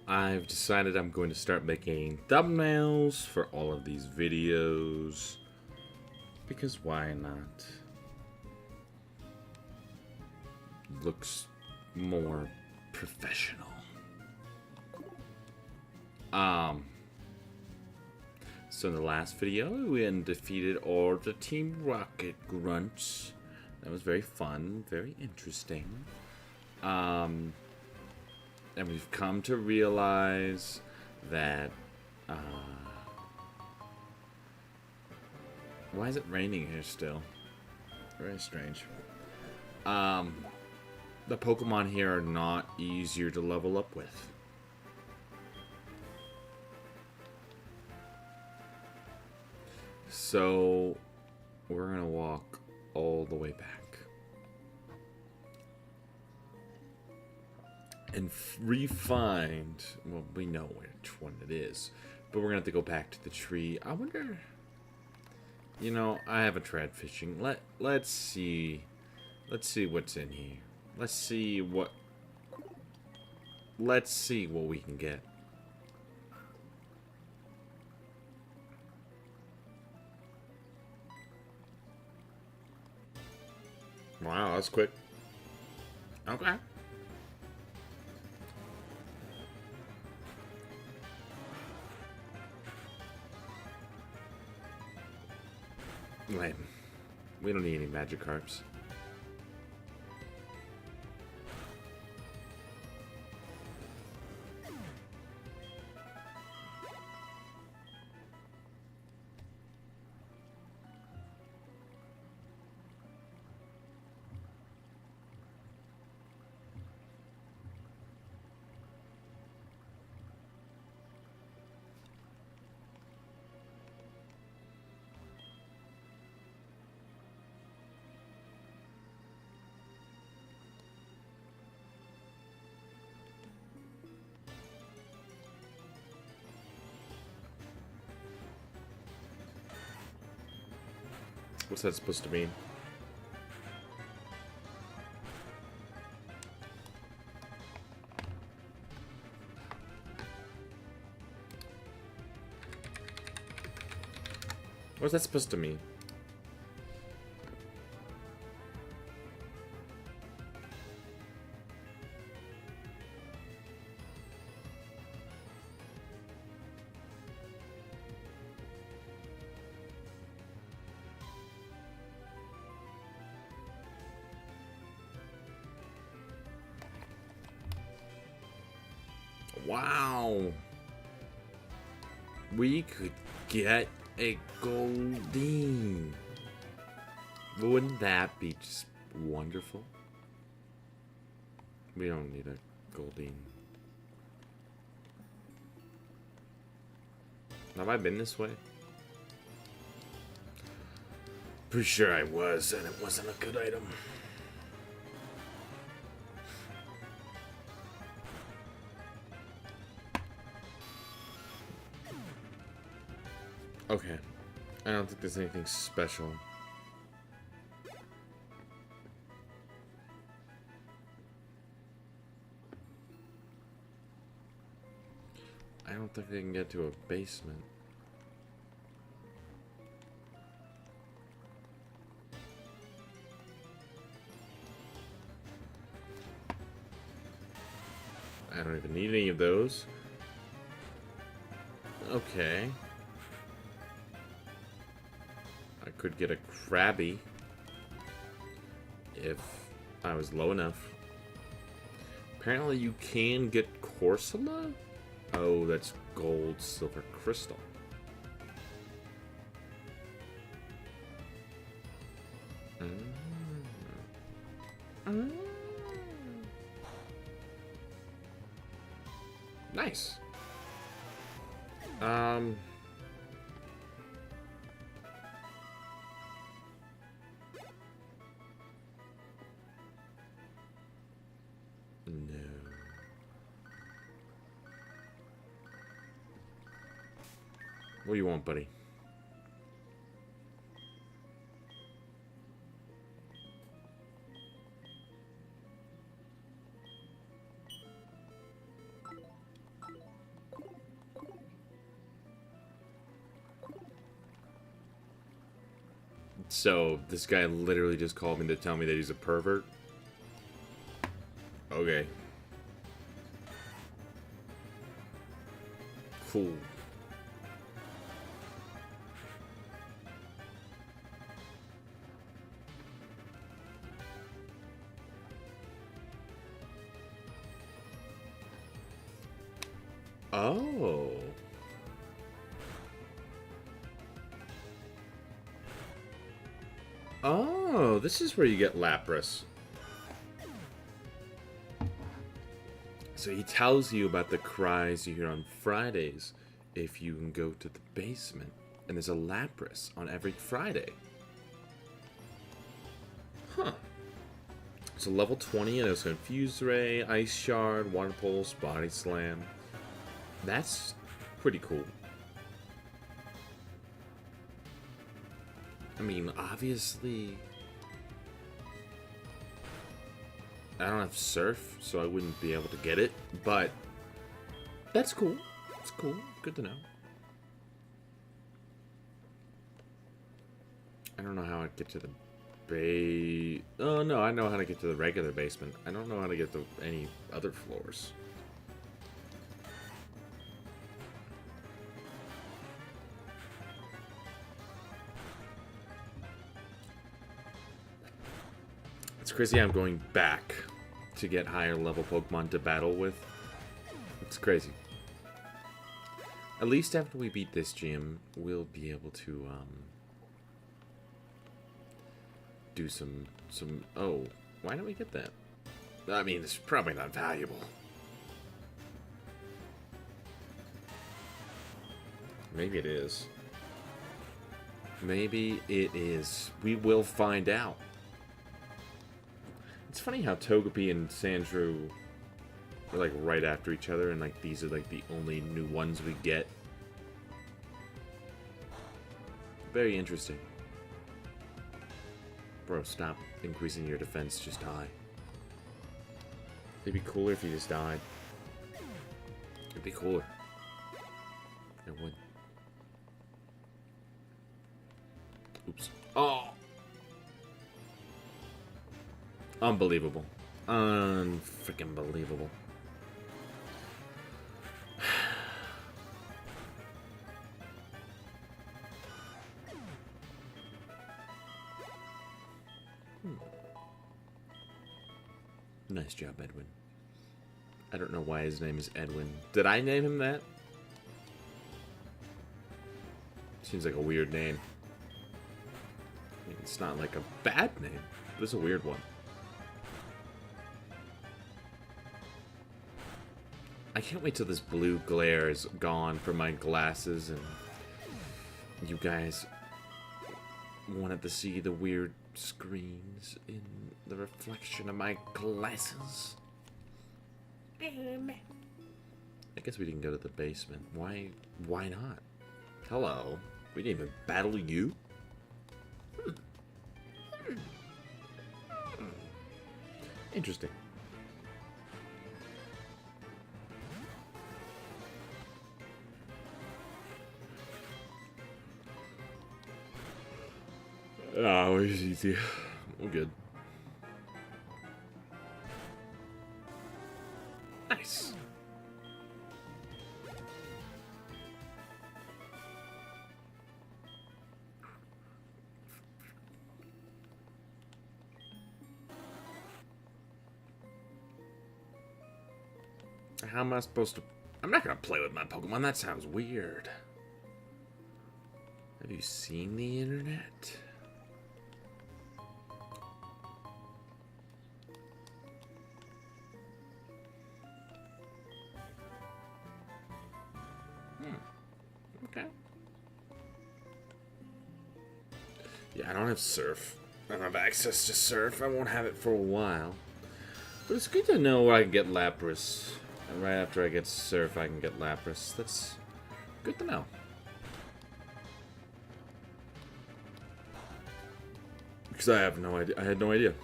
I've decided I'm going to start making thumbnails for all of these videos. Because why not? Looks more professional. So in the last video, we defeated all the Team Rocket grunts. That was very fun, very interesting. And we've come to realize that, why is it raining here still? Very strange. The Pokemon here are not easier to level up with. So, we're gonna walk all the way back. And re-find, well, we know which one it is, but we're gonna have to go back to the tree. I wonder, you know, I haven't tried fishing. Let's see what's in here. Let's see what we can get. Wow, that's quick. Okay. Lame. We don't need any Magikarps. What's that supposed to mean? What's that supposed to mean? Wow. We could get a Goldeen. Wouldn't that be just wonderful? We don't need a Goldeen. Have I been this way? Pretty sure I was, and it wasn't a good item. Okay. I don't think there's anything special. I don't think I can get to a basement. I don't even need any of those. Okay. I could get a Krabby if I was low enough. Apparently you can get Corsola? Oh, that's gold, silver, crystal. Nice. No. What do you want, buddy? So, this guy literally just called me to tell me that he's a pervert? Okay. Cool. Oh. Oh, this is where you get Lapras. So he tells you about the cries you hear on Fridays if you can go to the basement. And there's a Lapras on every Friday. Huh. So level 20 and there's Confuse Ray, Ice Shard, Water Pulse, Body Slam. That's pretty cool. I mean, obviously, I don't have Surf, so I wouldn't be able to get it, but that's cool. It's cool. Good to know. I don't know how I'd get to the Oh, no, I know how to get to the regular basement. I don't know how to get to any other floors. It's crazy I'm going back to get higher level Pokemon to battle with. It's crazy. At least after we beat this gym, we'll be able to do some oh, why don't we get that? I mean, it's probably not valuable. Maybe it is. Maybe it is. We will find out. It's funny how Togepi and Sandshrew are like right after each other, and like these are like the only new ones we get. Very interesting. Bro, stop increasing your defense, just die. It'd be cooler if you just died. It'd be cooler. It would. Oops. Oh! Unbelievable. Unfreaking believable. Nice job, Edwin. I don't know why his name is Edwin. Did I name him that? Seems like a weird name. I mean, it's not like a bad name, but it's a weird one. I can't wait till this blue glare is gone from my glasses and you guys wanted to see the weird screens in the reflection of my glasses. I guess we didn't go to the basement. Why not? Hello. We didn't even battle you? Interesting. Oh, it's easy. We're good. Nice. How am I supposed to... I'm not gonna play with my Pokemon. That sounds weird. Have you seen the internet? Okay. Yeah, I don't have Surf. I don't have access to Surf. I won't have it for a while. But it's good to know where I can get Lapras. And right after I get Surf, I can get Lapras. That's good to know. Because I have no idea. I had no idea.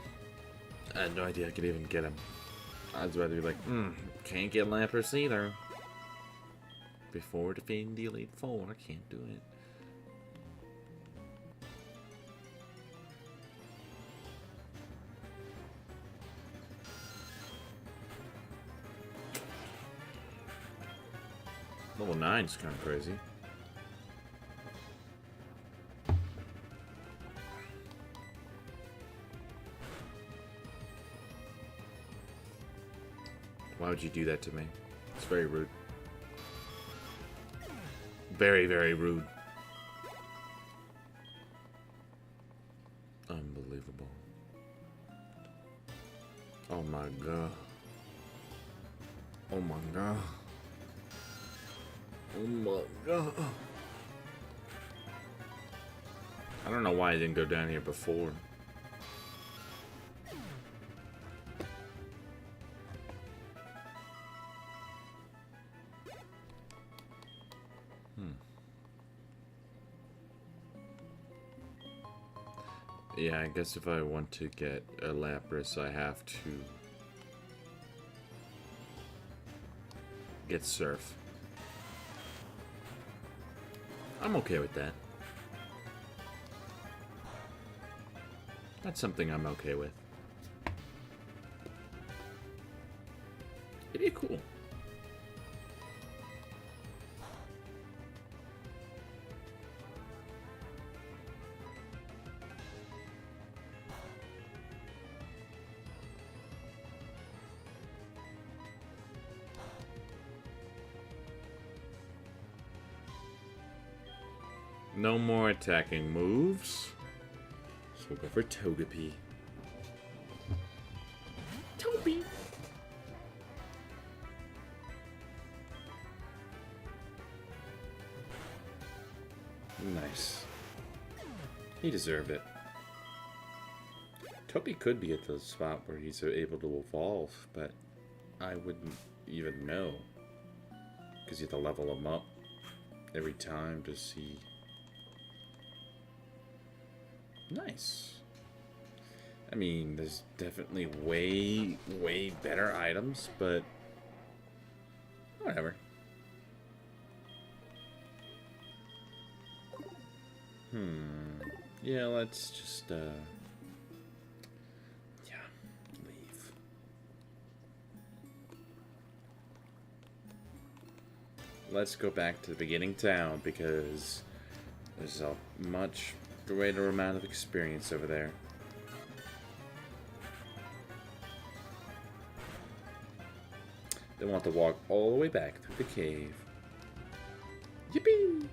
I had no idea I could even get him. I was about to be like, can't get Lapras either. Before defeating the Elite Four, I can't do it. Level 9 is kind of crazy. Why would you do that to me? It's very rude. Very, very rude. Unbelievable. Oh my god. Oh my god. Oh my god. I don't know why I didn't go down here before. Yeah, I guess if I want to get a Lapras, I have to get Surf. I'm okay with that. That's something I'm okay with. It'd be cool. No more attacking moves. So we'll go for Togepi. Togepi! Nice. He deserved it. Togepi could be at the spot where he's able to evolve, but I wouldn't even know. Because you have to level him up every time to see. Nice. I mean, there's definitely way, way better items, but whatever. Yeah, let's just, yeah, leave. Let's go back to the beginning town, because there's a much greater amount of experience over there. They want to walk all the way back through the cave. Yippee!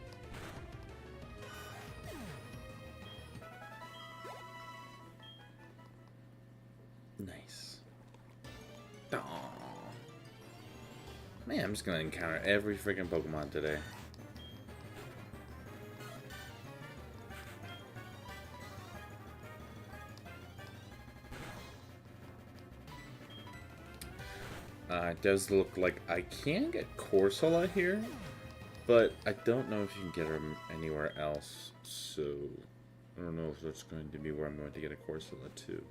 Nice. Aww. Man, I'm just gonna encounter every freaking Pokemon today. It does look like I can get Corsola here, but I don't know if you can get her anywhere else, so I don't know if that's going to be where I'm going to get a Corsola too.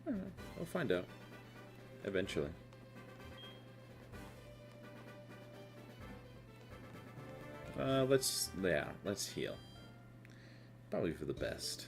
I don't know. We'll find out eventually. Let's heal. Probably for the best.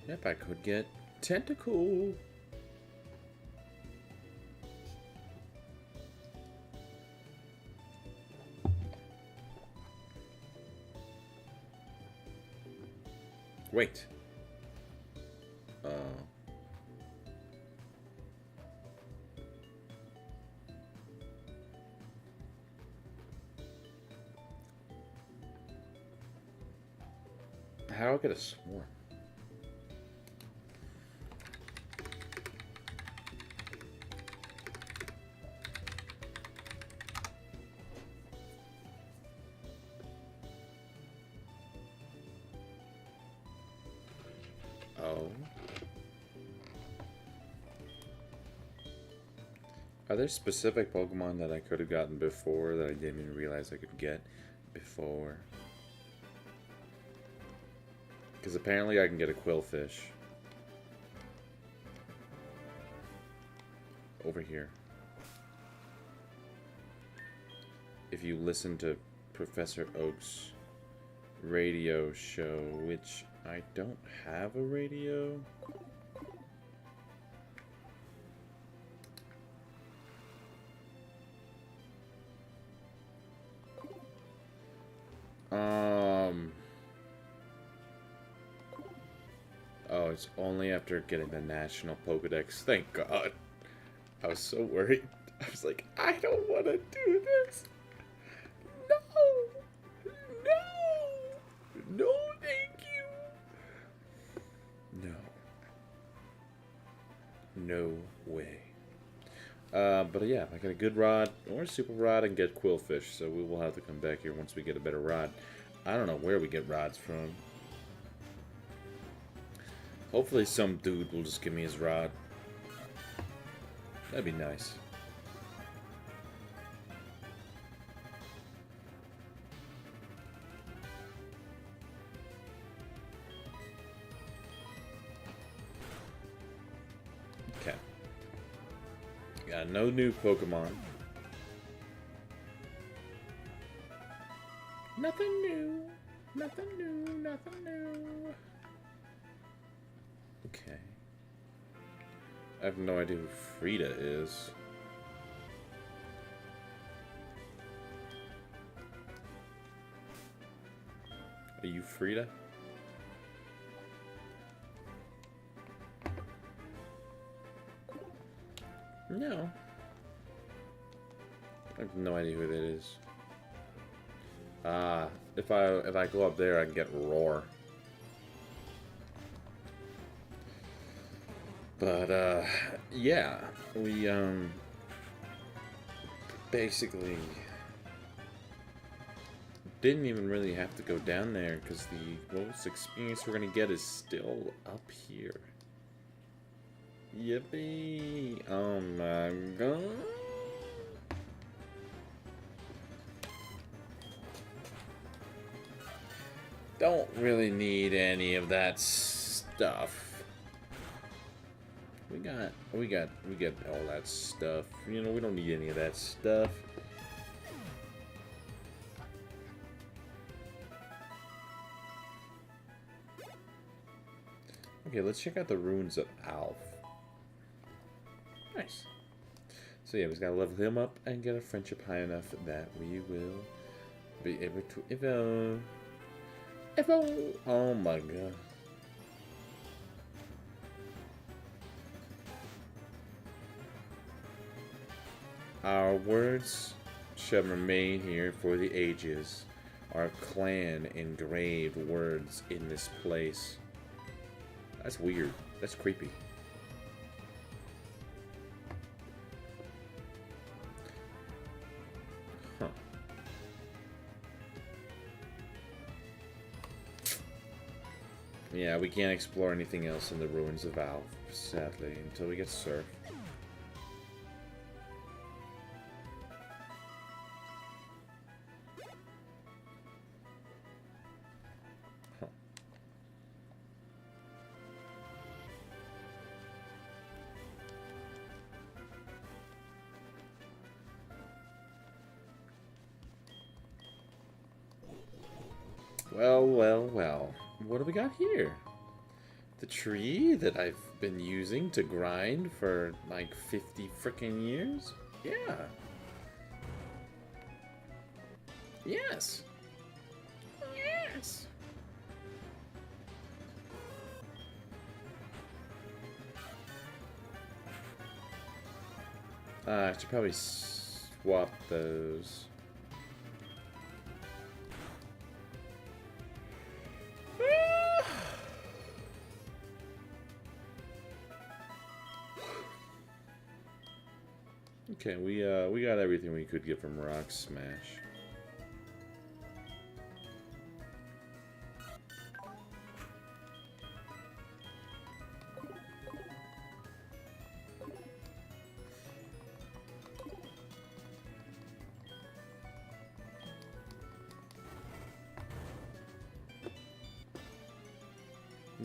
Yep, I could get Tentacle. Wait. How do I get a swarm? go. Are there specific Pokemon that I could have gotten before that I didn't even realize I could get before? Because apparently I can get a Quillfish. Over here. If you listen to Professor Oak's radio show, which I don't have a radio. Oh, it's only after getting the National Pokedex. Thank God. I was so worried. I was like, I don't want to do this. No! No! No, thank you. No. No way. But yeah, I got a good rod or a super rod and get Quillfish, so we will have to come back here once we get a better rod. I don't know where we get rods from. Hopefully some dude will just give me his rod. That'd be nice. Okay. Got no new Pokemon. Nothing new. Nothing new. Nothing new. Okay. I have no idea who Frida is. Are you Frida? No. I have no idea who that is. If I go up there, I can get Roar. But, yeah, we, basically didn't even really have to go down there, because the most experience we're gonna get is still up here. Yippee! Oh my god! Don't really need any of that stuff. We got all that stuff. You know, we don't need any of that stuff. Okay, let's check out the ruins of Alf. Nice. So yeah, we just gotta level him up and get a friendship high enough that we will be able to evolve. Evolve! Oh my god. Our words shall remain here for the ages. Our clan engraved words in this place. That's weird. That's creepy. Huh. Yeah, we can't explore anything else in the ruins of Alf, sadly, until we get Surf. Well, well, well. What do we got here? The tree that I've been using to grind for like 50 frickin' years? Yeah. Yes. Yes. I should probably swap those. Okay, we got everything we could get from Rock Smash.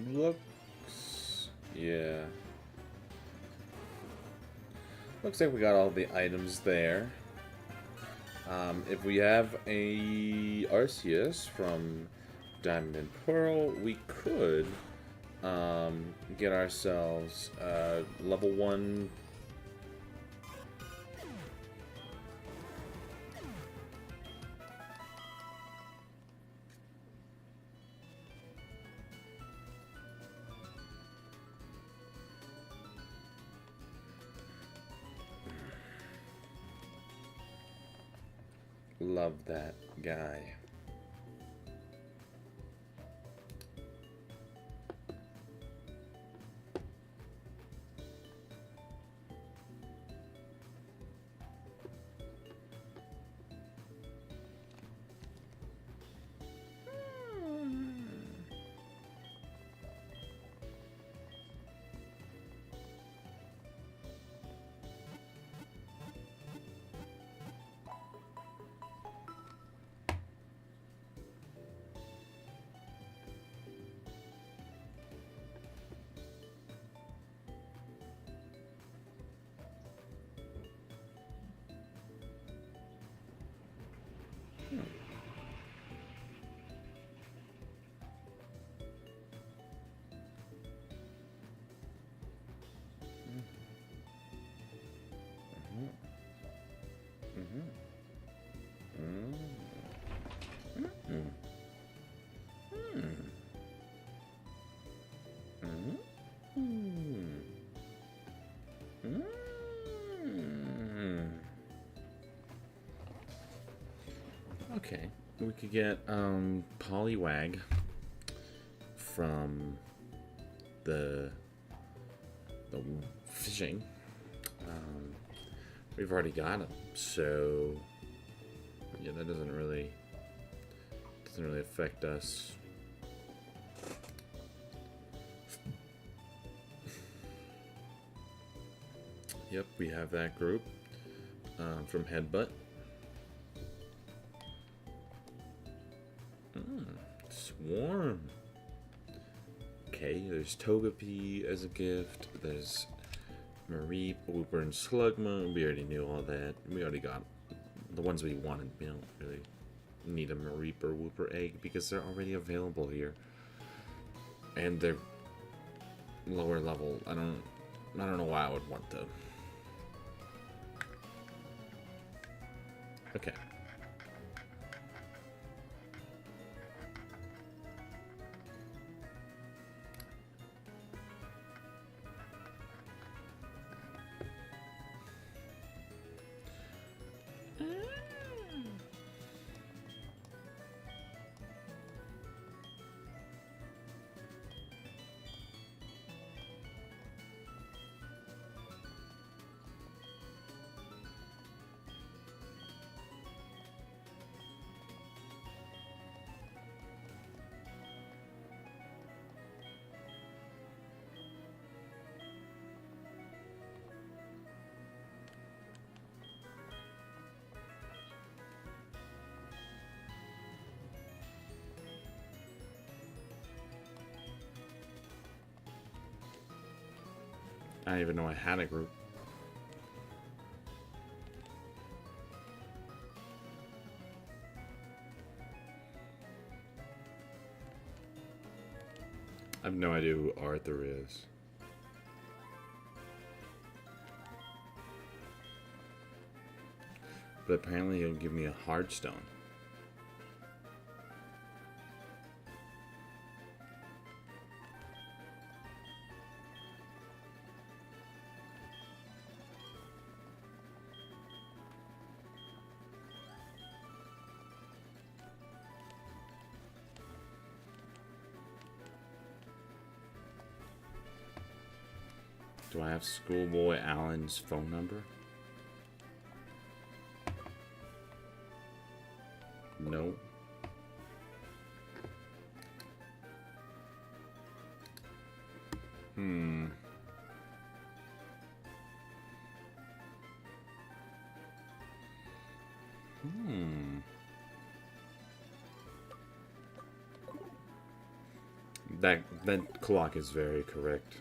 Looks... yeah. Looks like we got all the items there. If we have a Arceus from Diamond and Pearl, we could get ourselves level 1. Love that guy. Okay, we could get Poliwag from the fishing. We've already got him, so yeah, that doesn't really affect us. Yep, we have that group from Headbutt. Swarm. Okay, there's Togepi as a gift. There's Mareep, Wooper, and Slugma. We already knew all that. We already got the ones we wanted. We don't really need a Mareep or Wooper egg because they're already available here. And they're lower level. I don't know why I would want them. Okay. I didn't even know I had a group. I have no idea who Arthur is. But apparently he'll give me a hard stone. Do I have Schoolboy Allen's phone number? No. That clock is very correct.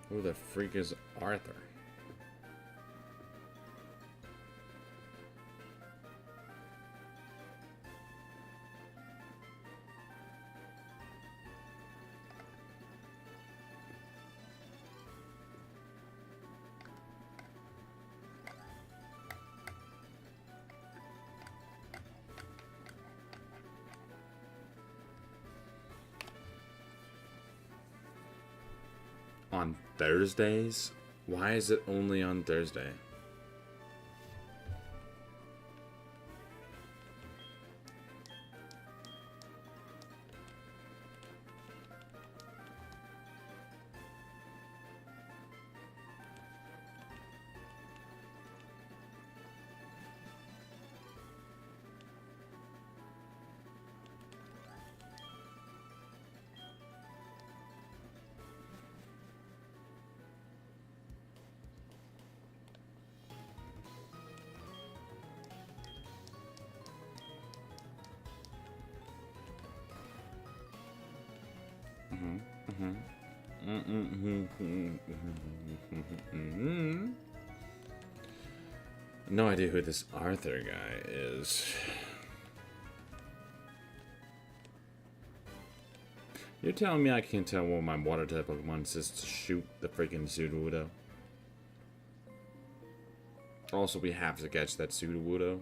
Who the freak is Arthur? On Thursdays? Why is it only on Thursday? No idea who this Arthur guy is. You're telling me I can't tell what my water type Pokemon says to shoot the freaking Sudowoodo? Also, we have to catch that Sudowoodo.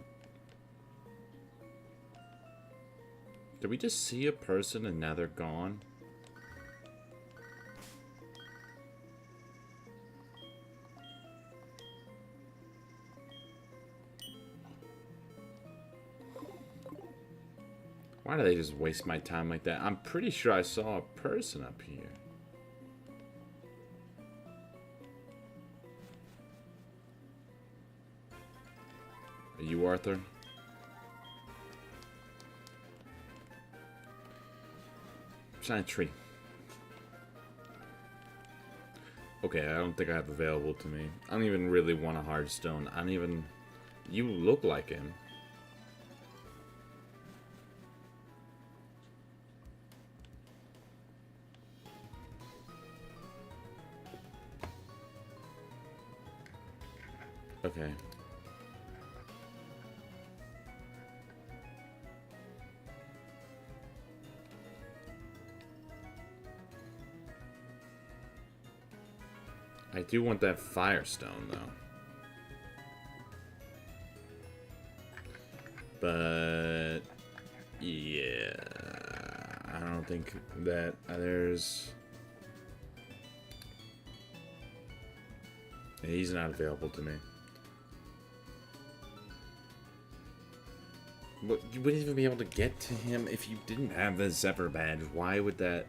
Did we just see a person and now they're gone? Why do they just waste my time like that? I'm pretty sure I saw a person up here. Are you Arthur? Shiny tree. Okay, I don't think I have available to me. I don't even really want a hard stone. I don't even... You look like him. Okay. I do want that Firestone, though. But... yeah... I don't think that there's... Yeah, he's not available to me. But you wouldn't even be able to get to him if you didn't have the Zephyr badge. Why would that...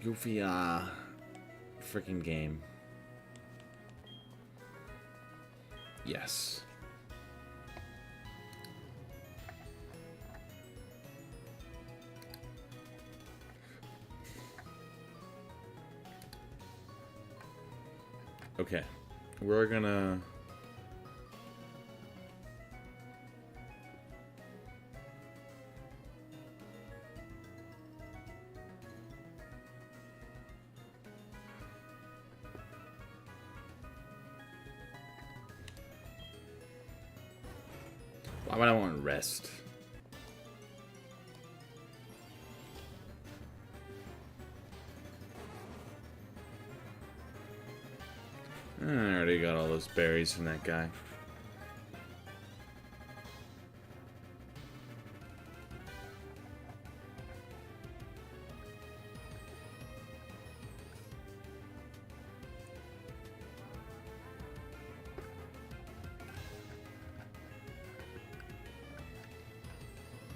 Goofy, freaking game. Yes. Okay. We're gonna... Why would I want rest? I already got all those berries from that guy.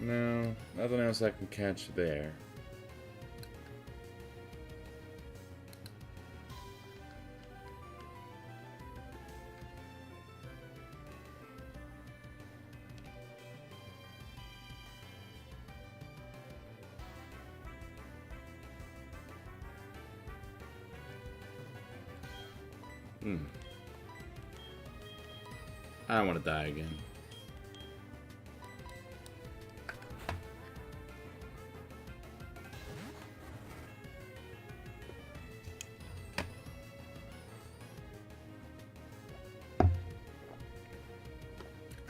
No, nothing else I can catch there. I don't want to die again.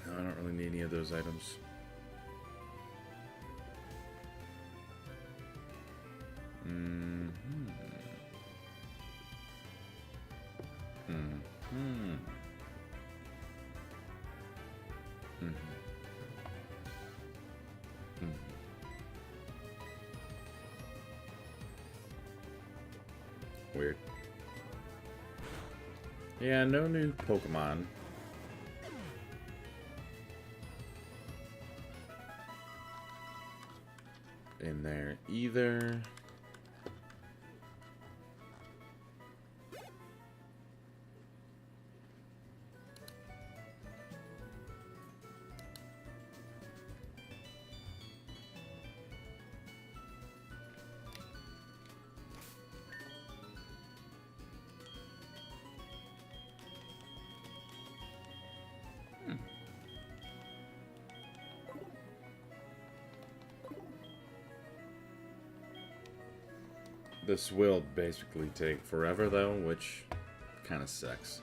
No, I don't really need any of those items. Weird. Yeah, no new Pokemon. In there either. This will basically take forever, though, which kind of sucks.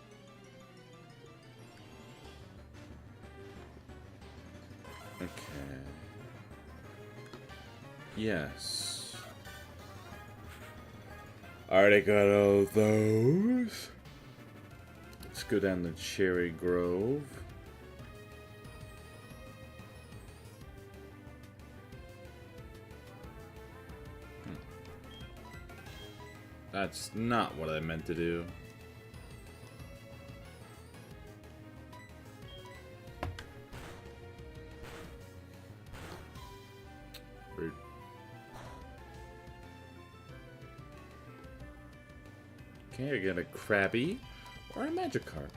Okay. Yes. Already got all those. Let's go down to Cherry Grove. That's not what I meant to do. Rude. Okay, I get a Krabby or a Magikarp.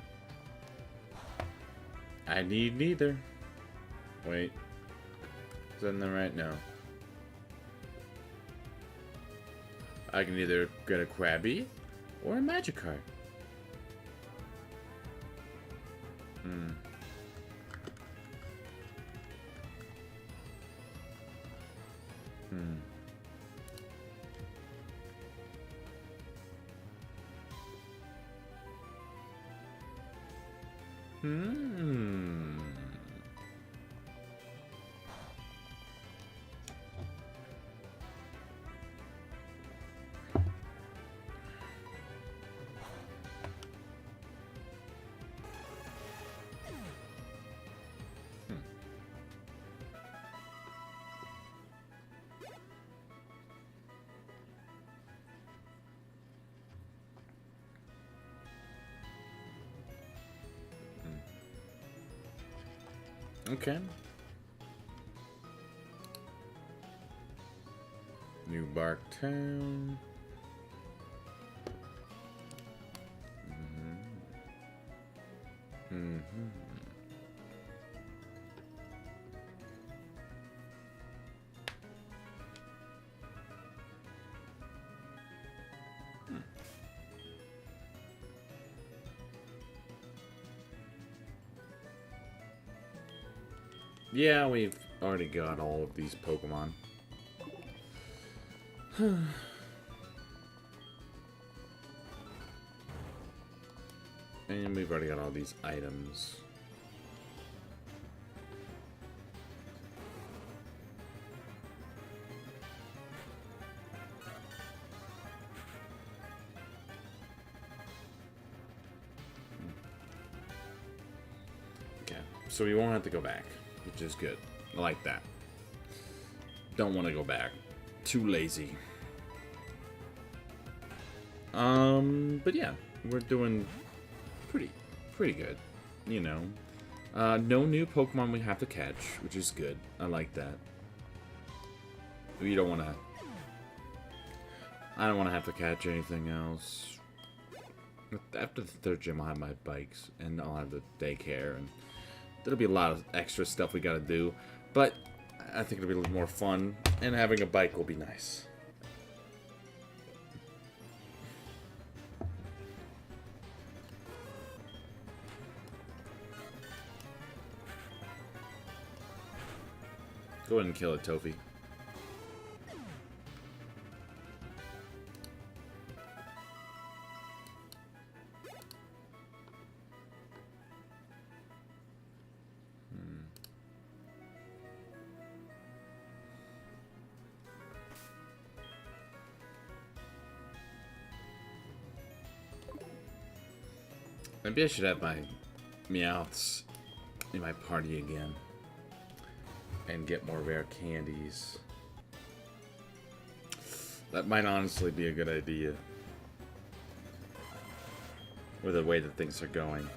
I need neither. Wait. Is that in there right now? I can either get a Krabby or a Magikarp. Okay. New Bark Town. Yeah, we've already got all of these Pokemon. And we've already got all these items. Okay, so we won't have to go back, which is good. I like that. Don't want to go back. Too lazy. But yeah, we're doing pretty good, you know. No new Pokemon we have to catch, which is good. I like that. We don't want to... I don't want to have to catch anything else. After the third gym, I'll have my bikes, and I'll have the daycare, and there'll be a lot of extra stuff we gotta do. But I think it'll be a little more fun, and having a bike will be nice. Go ahead and kill it, Tofi. Maybe I should have my Meowths in my party again. And get more rare candies. That might honestly be a good idea. With the way that things are going.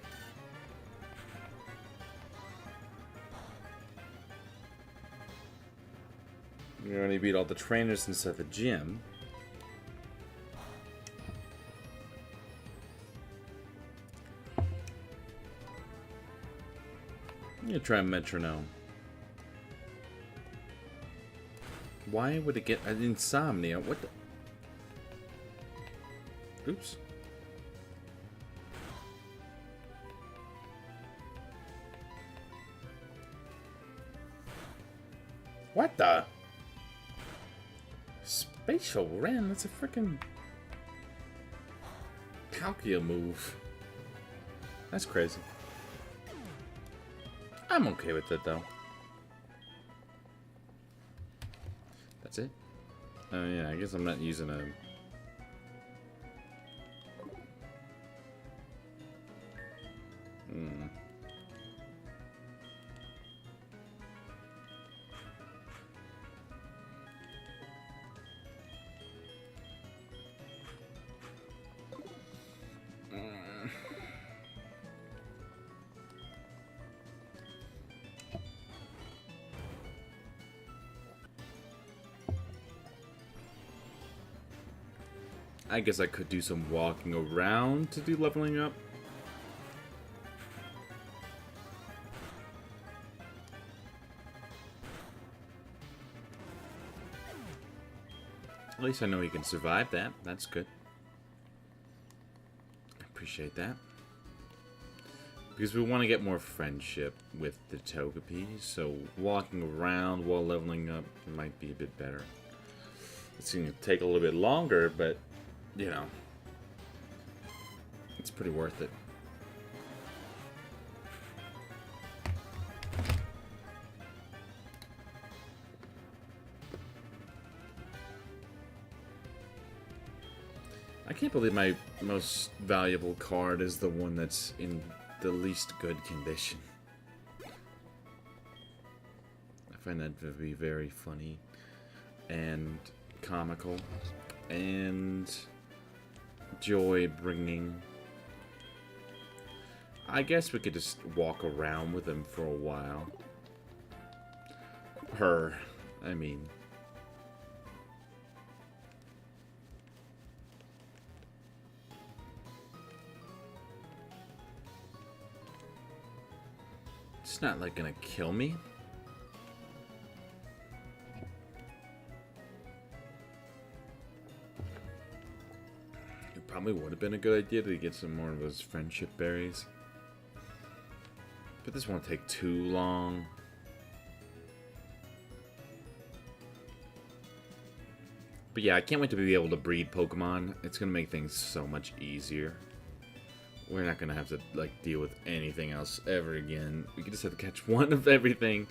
We only beat all the trainers inside the gym. I'm gonna try Metronome. Why would it get an insomnia? What the? Oops. What the? Spatial Ren? That's a freaking Palkia move. That's crazy. I'm okay with it though. That's it? Oh yeah, I guess I'm not using a... I guess I could do some walking around to do leveling up. At least I know he can survive that. That's good. I appreciate that. Because we want to get more friendship with the Togepi, so walking around while leveling up might be a bit better. It's going to take a little bit longer, but, you know, it's pretty worth it. I can't believe my most valuable card is the one that's in the least good condition. I find that to be very funny and comical and joy-bringing. I guess we could just walk around with him for a while. Her, I mean. It's not like gonna kill me. It probably would have been a good idea to get some more of those friendship berries. But this won't take too long. But yeah, I can't wait to be able to breed Pokemon. It's gonna make things so much easier. We're not gonna have to like deal with anything else ever again. We can just have to catch one of everything,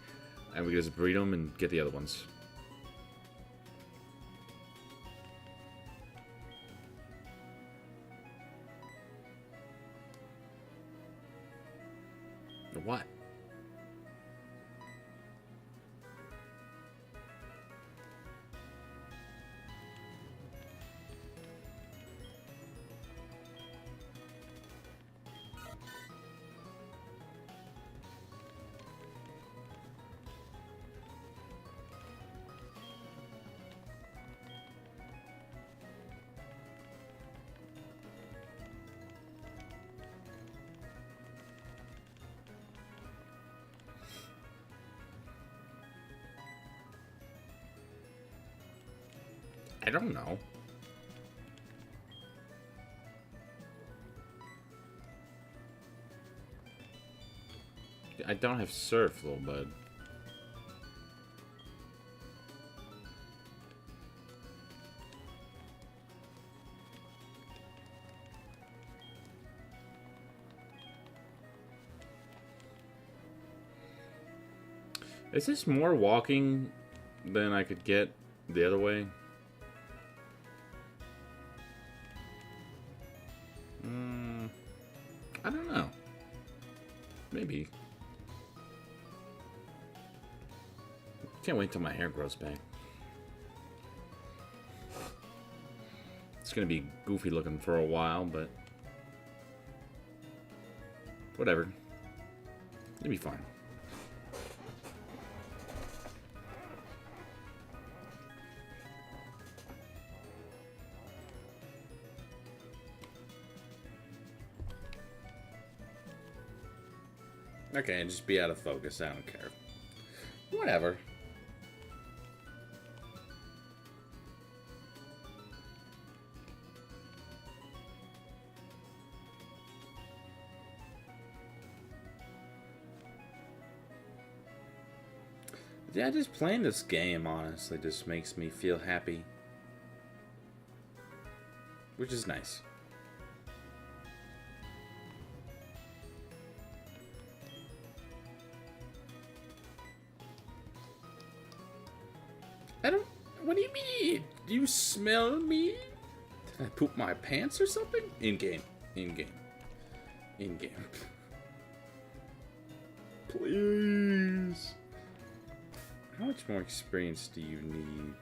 and we can just breed them and get the other ones. What? I don't know. I don't have Surf, little bud. Is this more walking than I could get the other way? I don't know. Maybe. Can't wait till my hair grows back. It's gonna be goofy looking for a while, but whatever. It'll be fine. Okay, just be out of focus. I don't care. Whatever. Yeah, just playing this game, honestly, just makes me feel happy. Which is nice. I don't... What do you mean? Do you smell me? Did I poop my pants or something? In-game. In-game. In-game. Please. How much more experience do you need?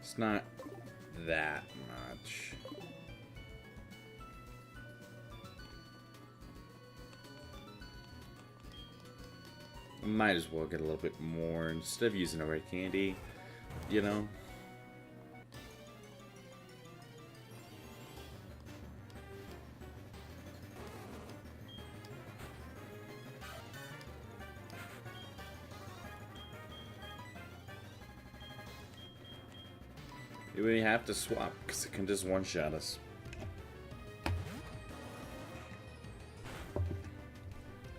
It's not that much. Might as well get a little bit more instead of using a red candy, you know? We have to swap because it can just one-shot us.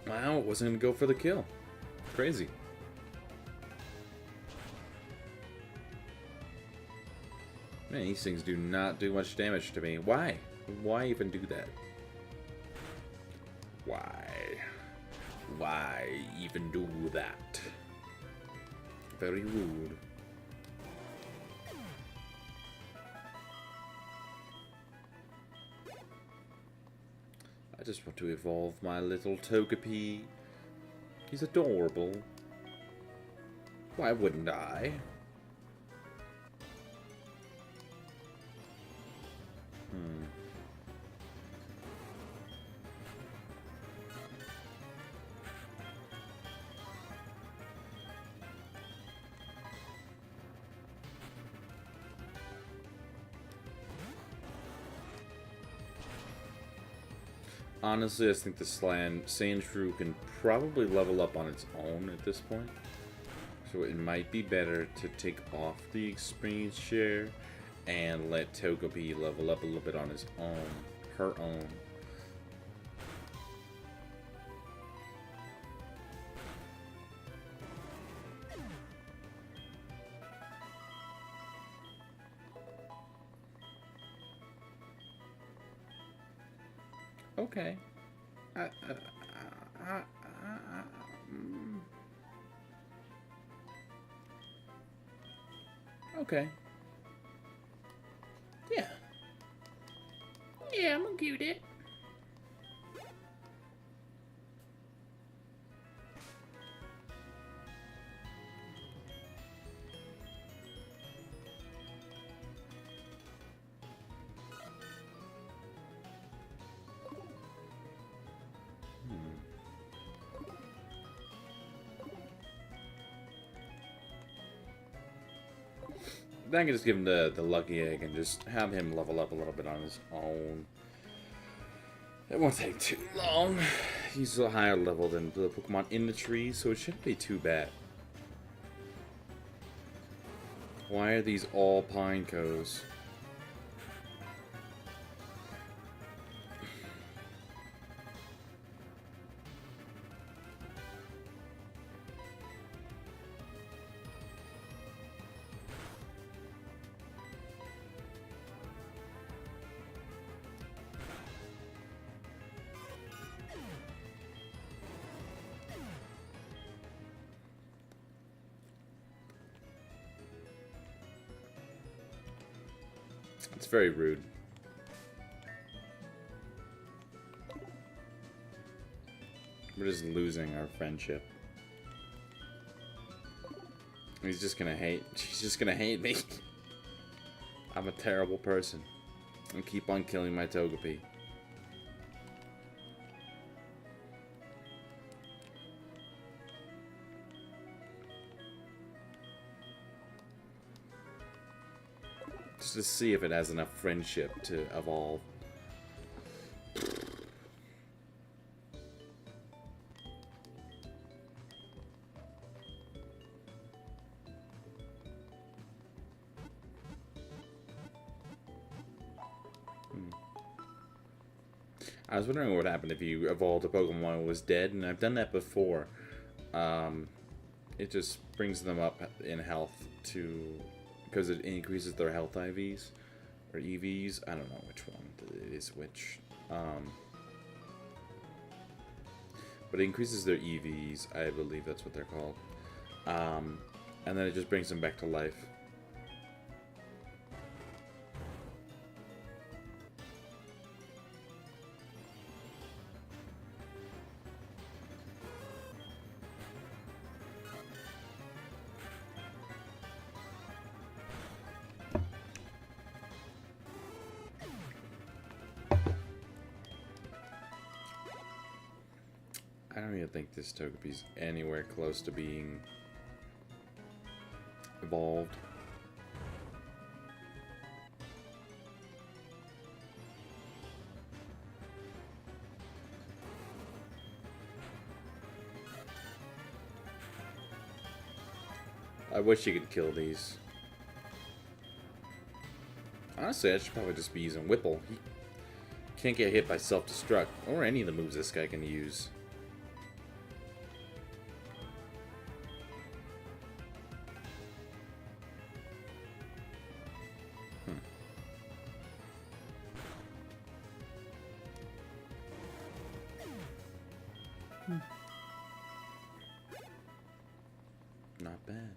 Wow, it wasn't going to go for the kill. Crazy. Man, these things do not do much damage to me. Why? Why even do that? Why? Why even do that? Very rude. I just want to evolve my little Togepi. He's adorable. Why wouldn't I? Honestly, I think the Sandshrew can probably level up on its own at this point. So it might be better to take off the experience share and let Togepi level up a little bit on his own, her own. Okay. Okay. Yeah. Yeah, I'm gonna get it. Then I can just give him the lucky egg and just have him level up a little bit on his own. It won't take too long. He's a higher level than the Pokemon in the tree, so it shouldn't be too bad. Why are these all Pinecos? It's very rude. We're just losing our friendship. He's just gonna hate. She's just gonna hate me. I'm a terrible person. And keep on killing my Togepi. Just to see if it has enough friendship to evolve. I was wondering what would happen if you evolved a Pokemon while it was dead, and I've done that before. It just brings them up in health because it increases their health IVs or EVs. I don't know which one it is which. But it increases their EVs, I believe that's what they're called. And then it just brings them back to life. I don't even think this Togepi's anywhere close to being evolved. I wish you could kill these. Honestly, I should probably just be using Whipple. He can't get hit by self-destruct, or any of the moves this guy can use. Not bad.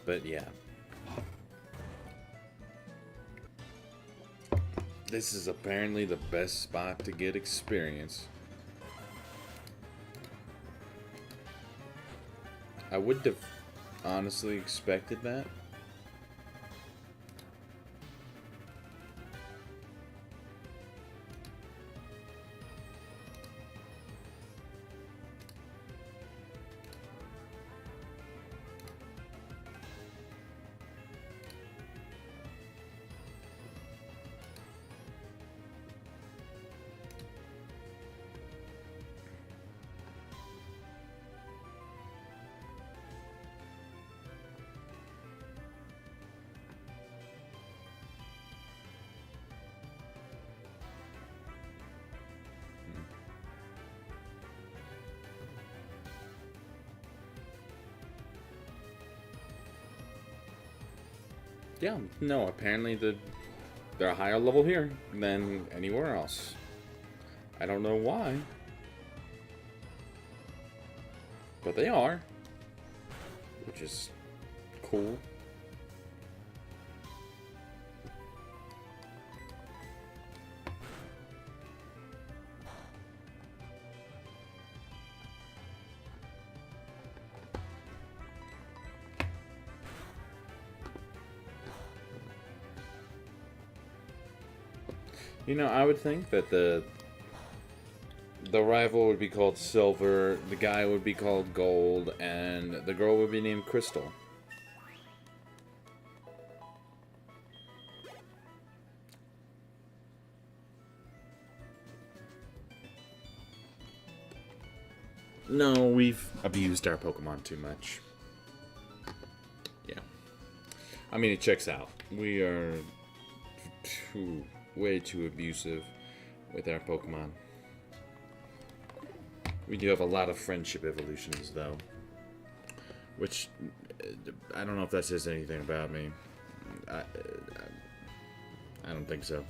But yeah. This is apparently the best spot to get experience. I would have honestly expected that. Yeah, no, apparently they're a higher level here than anywhere else. I don't know why. But they are. Which is cool. You know, I would think that the rival would be called Silver, the guy would be called Gold, and the girl would be named Crystal. No, we've abused our Pokemon too much. Yeah. I mean, it checks out. We are way too abusive with our Pokemon. We do have a lot of friendship evolutions, though. Which, I don't know if that says anything about me. I don't think so.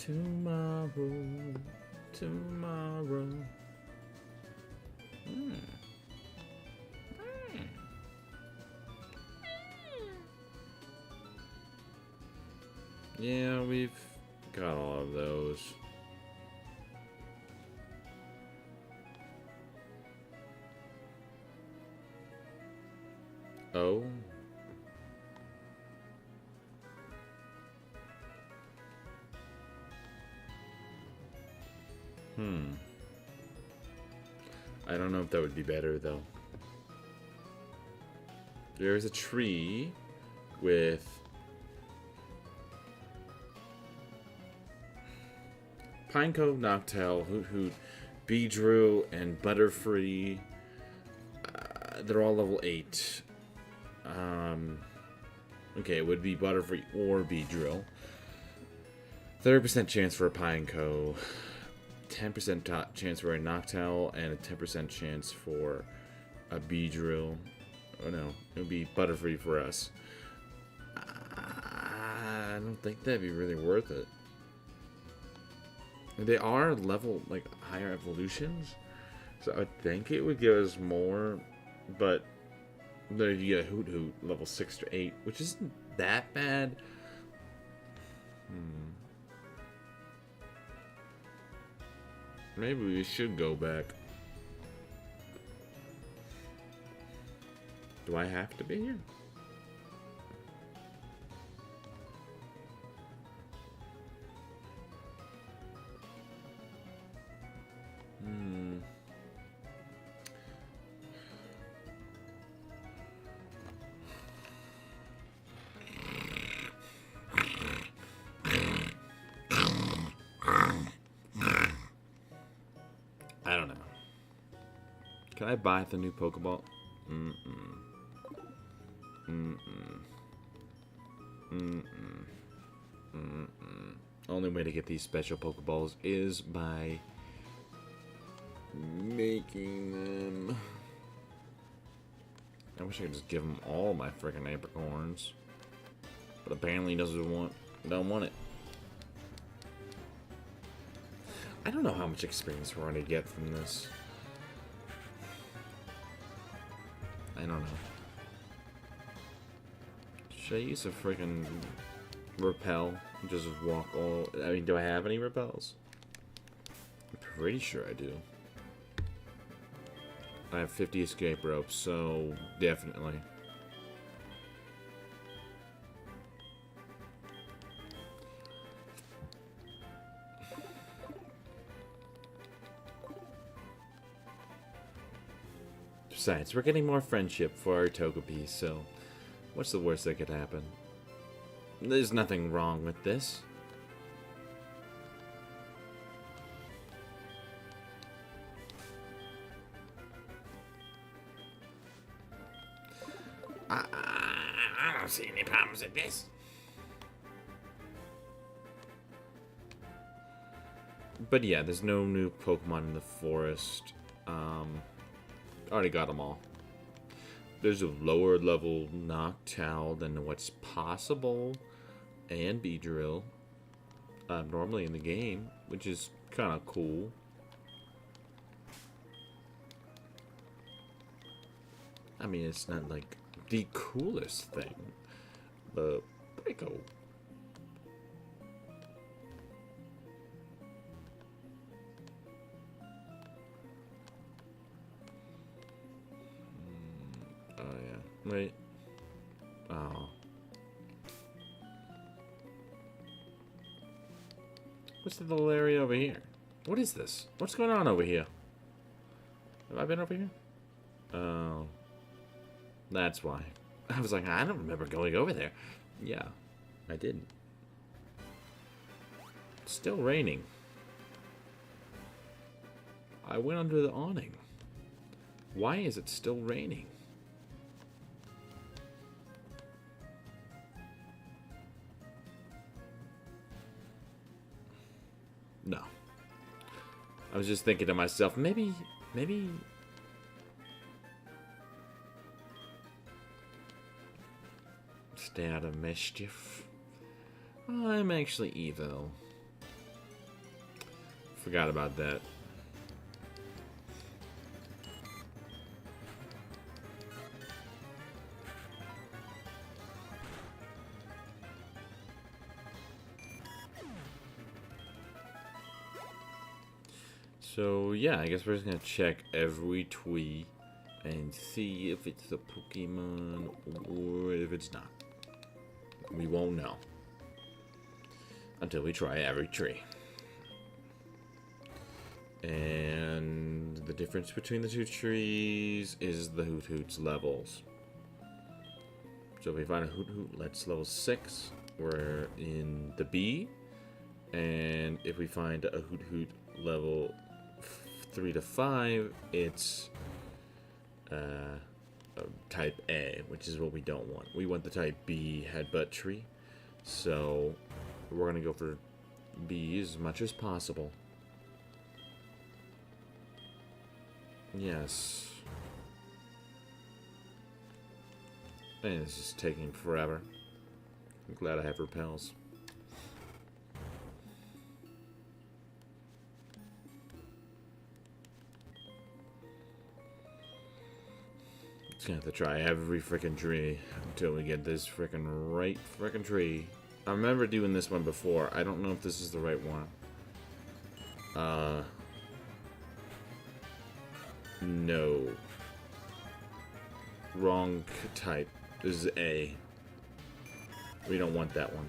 Tomorrow. Tomorrow. Hmm. Yeah, we've got all of those. Oh. I don't know if that would be better, though. There's a tree with Pineco, Noctowl, Hoot Hoot, Beedrill, and Butterfree. They're all level 8. Okay, it would be Butterfree or Beedrill. 30% chance for a Pineco, 10% chance for a Noctowl, and a 10% chance for a Beedrill. Oh no, it would be Butterfree for us. I don't think that'd be really worth it. They are level, like, higher evolutions, so I think it would give us more, but there you get a Hoot Hoot, level 6 to 8, which isn't that bad. Maybe we should go back. Do I have to be here? I don't know. Can I buy the new Pokeball? Only way to get these special Pokeballs is by making them. I wish I could just give him all my freaking apricorns, but apparently he don't want it. I don't know how much experience we're going to get from this. I don't know. Should I use a freaking repel? Just walk all. I mean, do I have any repels? I'm pretty sure I do. I have 50 escape ropes, so definitely. Besides, we're getting more friendship for our Togepi, so what's the worst that could happen? There's nothing wrong with this. I don't see any problems with this. But yeah, there's no new Pokemon in the forest. Already got them all. There's a lower level Noctowl than what's possible, and Beedrill normally in the game, which is kind of cool. I mean, it's not like the coolest thing, but pretty cool. Oh yeah, wait. Oh. What's the little area over here? What is this? What's going on over here? Have I been over here? Oh. That's why. I was like, I don't remember going over there. Yeah, I didn't. It's still raining. I went under the awning. Why is it still raining? No. I was just thinking to myself, maybe... Stay out of mischief. I'm actually evil. Forgot about that. So yeah, I guess we're just gonna check every tree and see if it's a Pokemon or if it's not. We won't know until we try every tree. And the difference between the two trees is the Hoot Hoot's levels. So if we find a Hoot Hoot that's level 6, we're in the B. And if we find a Hoot Hoot level 3 to 5, it's type A, which is what we don't want. We want the type B headbutt tree. So we're going to go for B as much as possible. Yes. And it's just taking forever. I'm glad I have repels. Just gonna have to try every freaking tree until we get this freaking right freaking tree. I remember doing this one before. I don't know if this is the right one. No. Wrong type. This is A. We don't want that one.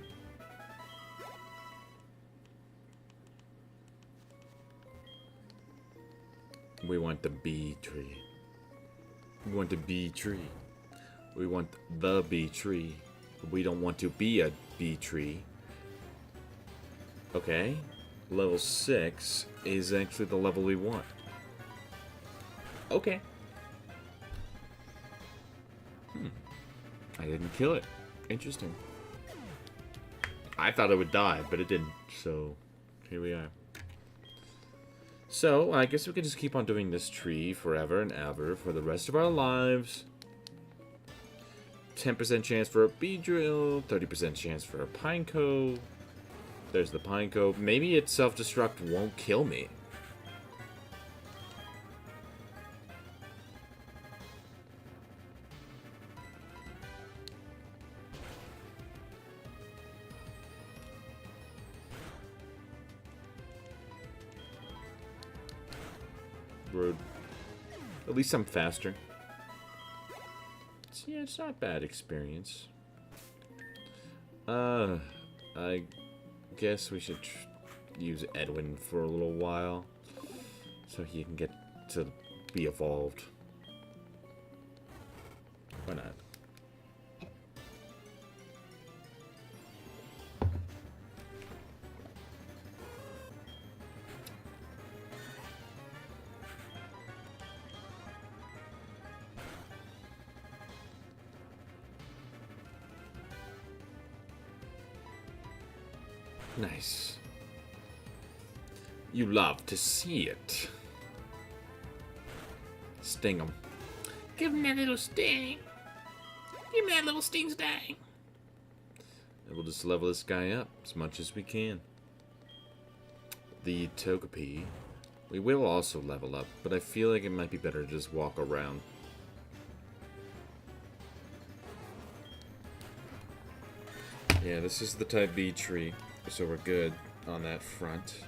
We want the B tree. We want the B tree. We want the B tree. We don't want to be a B tree. Okay. Level 6 is actually the level we want. Okay. I didn't kill it. Interesting. I thought it would die, but it didn't. So, here we are. So, I guess we can just keep on doing this tree forever and ever for the rest of our lives. 10% chance for a Beedrill, 30% chance for a Pineco. There's the Pineco. Maybe its self-destruct won't kill me. Road. At least I'm faster. Yeah, it's not a bad experience. I guess we should use Edwin for a little while so he can get to be evolved. Why not? Nice. You love to see it. Sting him. Give him that little sting. Give him that little sting. And we'll just level this guy up as much as we can. The Togepi. We will also level up, but I feel like it might be better to just walk around. Yeah, this is the type B tree. So we're good on that front.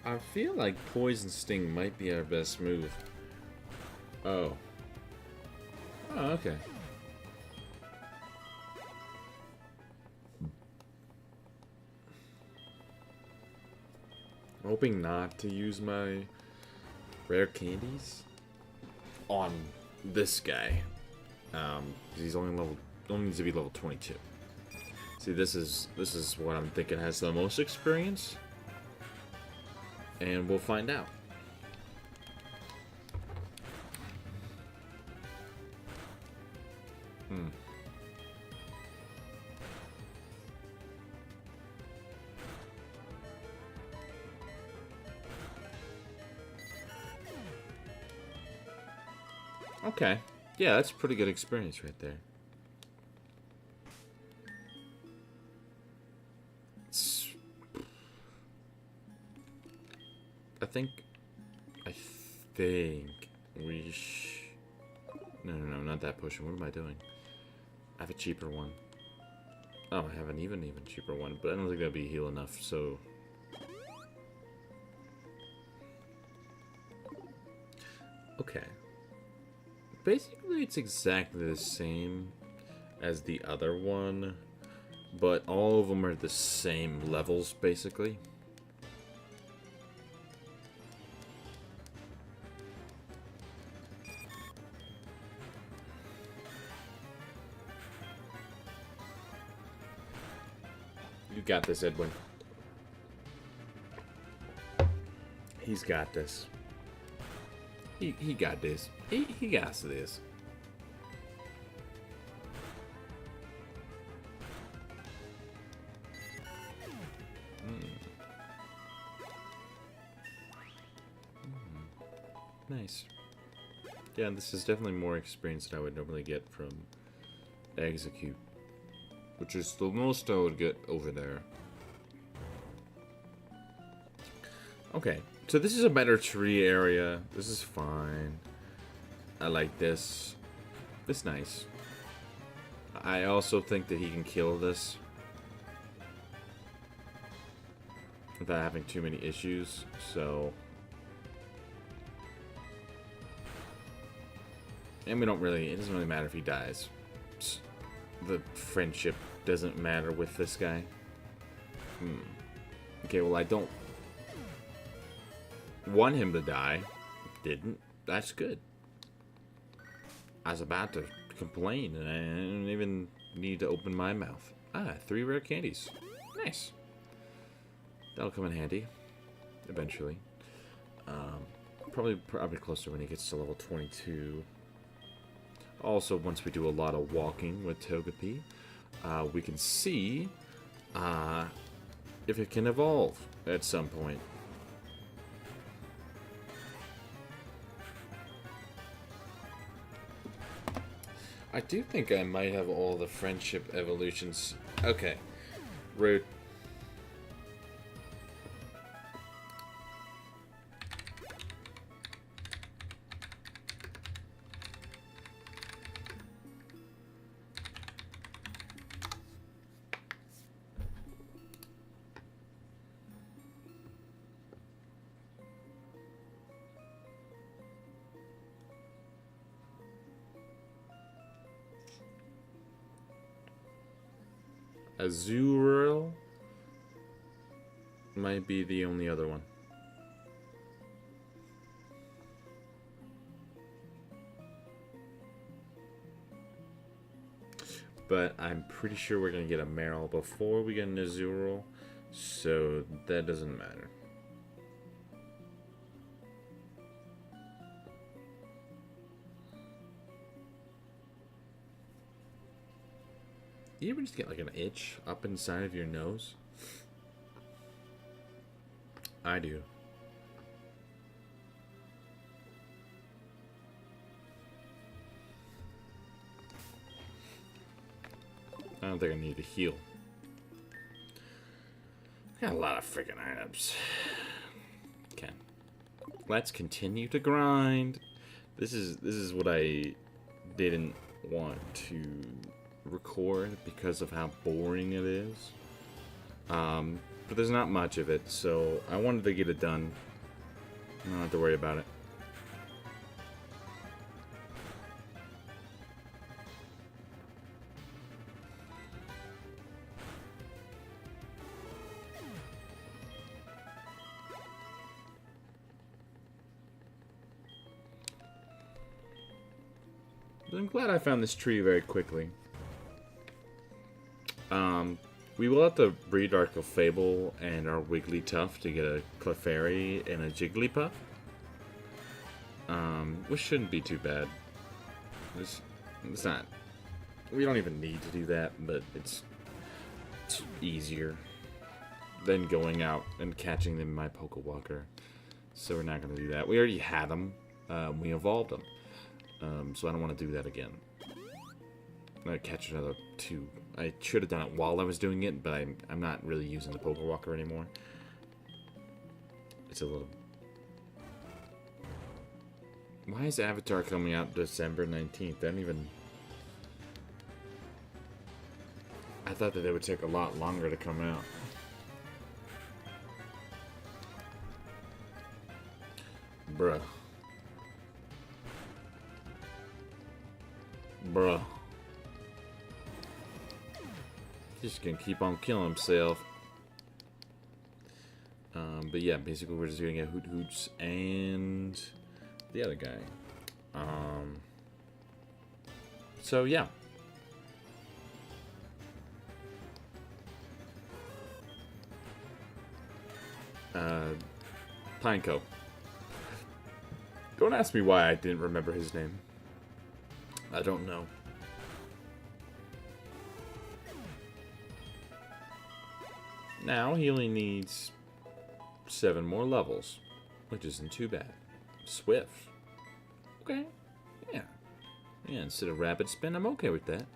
I feel like Poison Sting might be our best move. Oh. Oh, okay. I'm hoping not to use my rare candies on this guy. He's only needs to be level 22. See, this is what I'm thinking has the most experience, and we'll find out. Okay, yeah, that's a pretty good experience right there. I think we no, not that potion. What am I doing? I have a cheaper one. Oh, I have an even cheaper one, but I don't think that'll be heal enough, so... Okay. Basically, it's exactly the same as the other one, but all of them are the same levels, basically. You got this, Edwin. He's got this. He got this. He got this. Nice. Yeah, this is definitely more experience than I would normally get from Execute, which is the most I would get over there. Okay, so this is a better tree area. This is fine. I like this. It's nice. I also think that he can kill this without having too many issues, so... And we don't really, it doesn't really matter if he dies. The friendship doesn't matter with this guy. Okay, well, I don't want him to die. Didn't. That's good. I was about to complain, and I didn't even need to open my mouth. Ah, 3 rare candies. Nice. That'll come in handy. Eventually. Probably closer when he gets to level 22. Also, once we do a lot of walking with Togepi, we can see if it can evolve at some point. I do think I might have all the friendship evolutions. Okay. Rude. Azurill might be the only other one. But I'm pretty sure we're going to get a Meryl before we get an Azurill, so that doesn't matter. You ever just get like an itch up inside of your nose? I do. I don't think I need to heal. Got a lot of freaking items. Okay. Let's continue to grind. This is what I didn't want to record because of how boring it is. But there's not much of it, so I wanted to get it done. I don't have to worry about it. But I'm glad I found this tree very quickly. We will have to breed our Clefable and our Wigglytuff to get a Clefairy and a Jigglypuff. Which shouldn't be too bad. It's not... We don't even need to do that, but it's easier than going out and catching them in my Pokewalker. So we're not going to do that. We already had them. We evolved them. So I don't want to do that again. I'm going to catch another 2. I should have done it while I was doing it, but I'm not really using the Pokewalker anymore. It's a little Why is Avatar coming out December 19th? I don't even... I thought that it would take a lot longer to come out. Bruh. Bruh. Just gonna keep on killing himself. But yeah, basically we're just gonna get Hoot Hoots and the other guy. So yeah. Pineco. Don't ask me why I didn't remember his name. I don't know. Now he only needs 7 more levels, which isn't too bad. Swift. Okay. Yeah. Yeah, instead of rapid spin, I'm okay with that.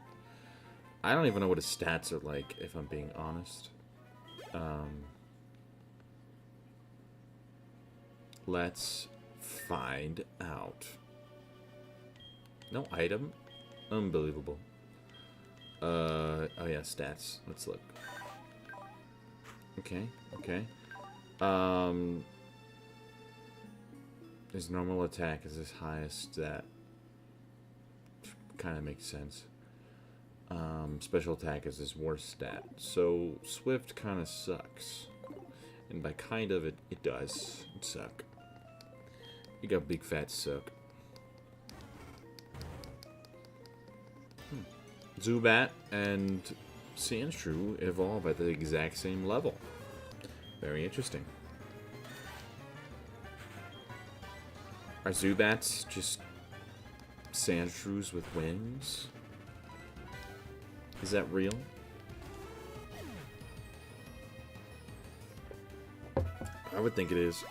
I don't even know what his stats are like, if I'm being honest. Let's find out. No item? Unbelievable. Oh yeah, stats. Let's look. Okay, okay. His normal attack is his highest stat. Kind of makes sense. Special attack is his worst stat. So, Swift kind of sucks. And by kind of, it does. It suck. You got big fat suck. Zubat and Sandshrew evolve at the exact same level. Very interesting. Are Zubats just Sandshrews with wings? Is that real? I would think it is.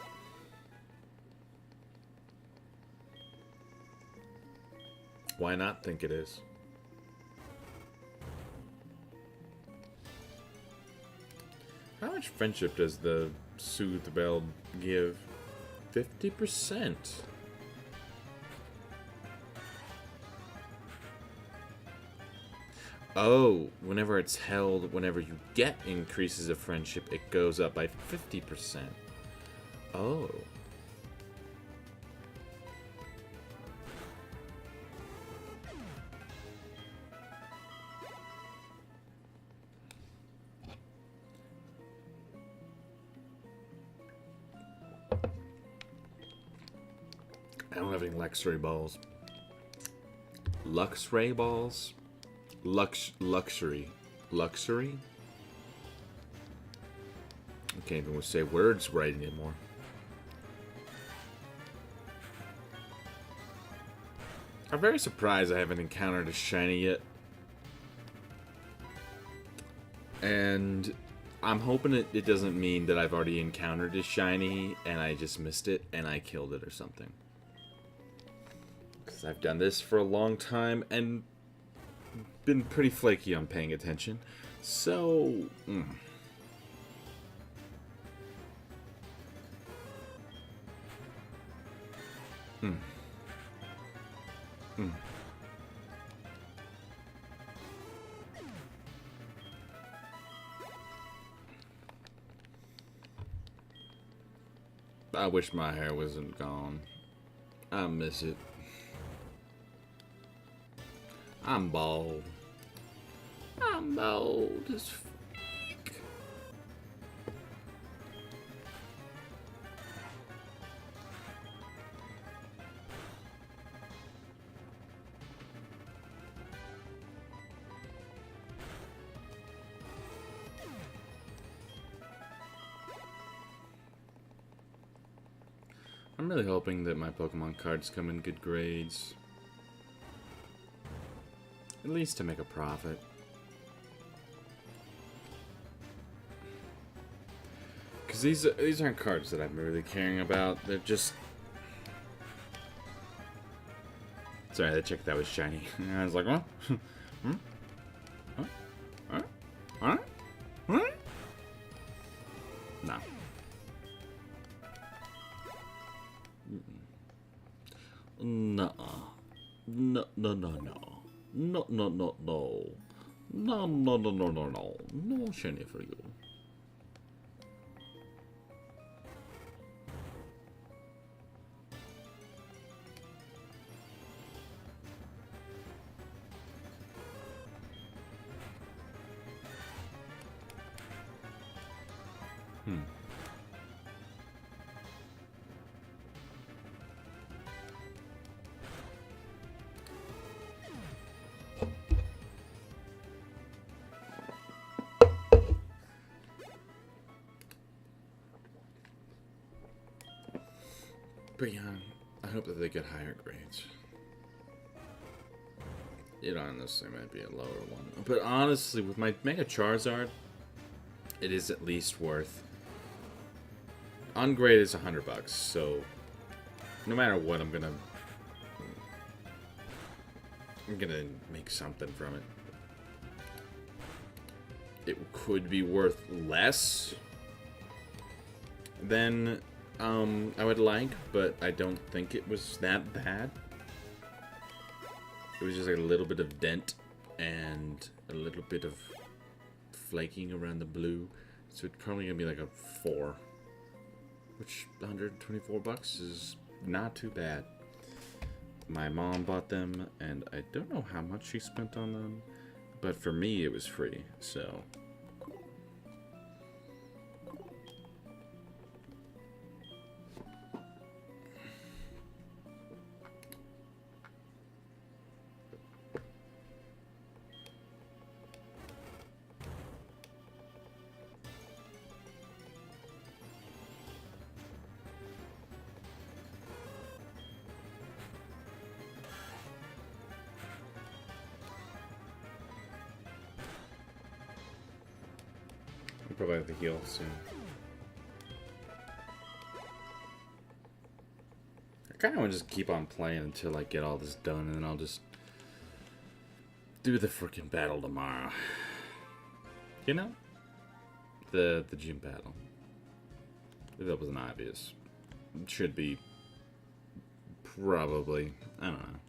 Why not think it is? How much friendship does the Soothe Bell give? 50%. Oh, whenever it's held, whenever you get increases of friendship, it goes up by 50%. Oh. I don't have any Luxray balls. Luxray balls? Luxury. Luxury? I can't even say words right anymore. I'm very surprised I haven't encountered a shiny yet. And I'm hoping it doesn't mean that I've already encountered a shiny and I just missed it and I killed it or something. Because I've done this for a long time and been pretty flaky on paying attention. So, I wish my hair wasn't gone. I miss it. I'm bald. I'm bald as fuck. I'm really hoping that my Pokemon cards come in good grades. At least to make a profit. Because these aren't cards that I'm really caring about. They're just... Sorry, I checked that was shiny. I was like, what? No. no, no. No, no, no, no. No, no, no, no, no, no. No shiny for you. But yeah, I hope that they get higher grades. It honestly might be a lower one. But honestly, with my Mega Charizard, it is at least worth... Ungrade is $100, so... No matter what, I'm gonna make something from it. It could be worth less than I would like, but I don't think it was that bad. It was just like a little bit of dent and a little bit of flaking around the blue. So it's probably gonna be like a 4. Which, $124 is not too bad. My mom bought them, and I don't know how much she spent on them, but for me it was free, so... I'll probably have to heal soon. I kind of want to just keep on playing until I get all this done, and then I'll just do the freaking battle tomorrow. You know? The gym battle. If that wasn't obvious. It should be probably, I don't know.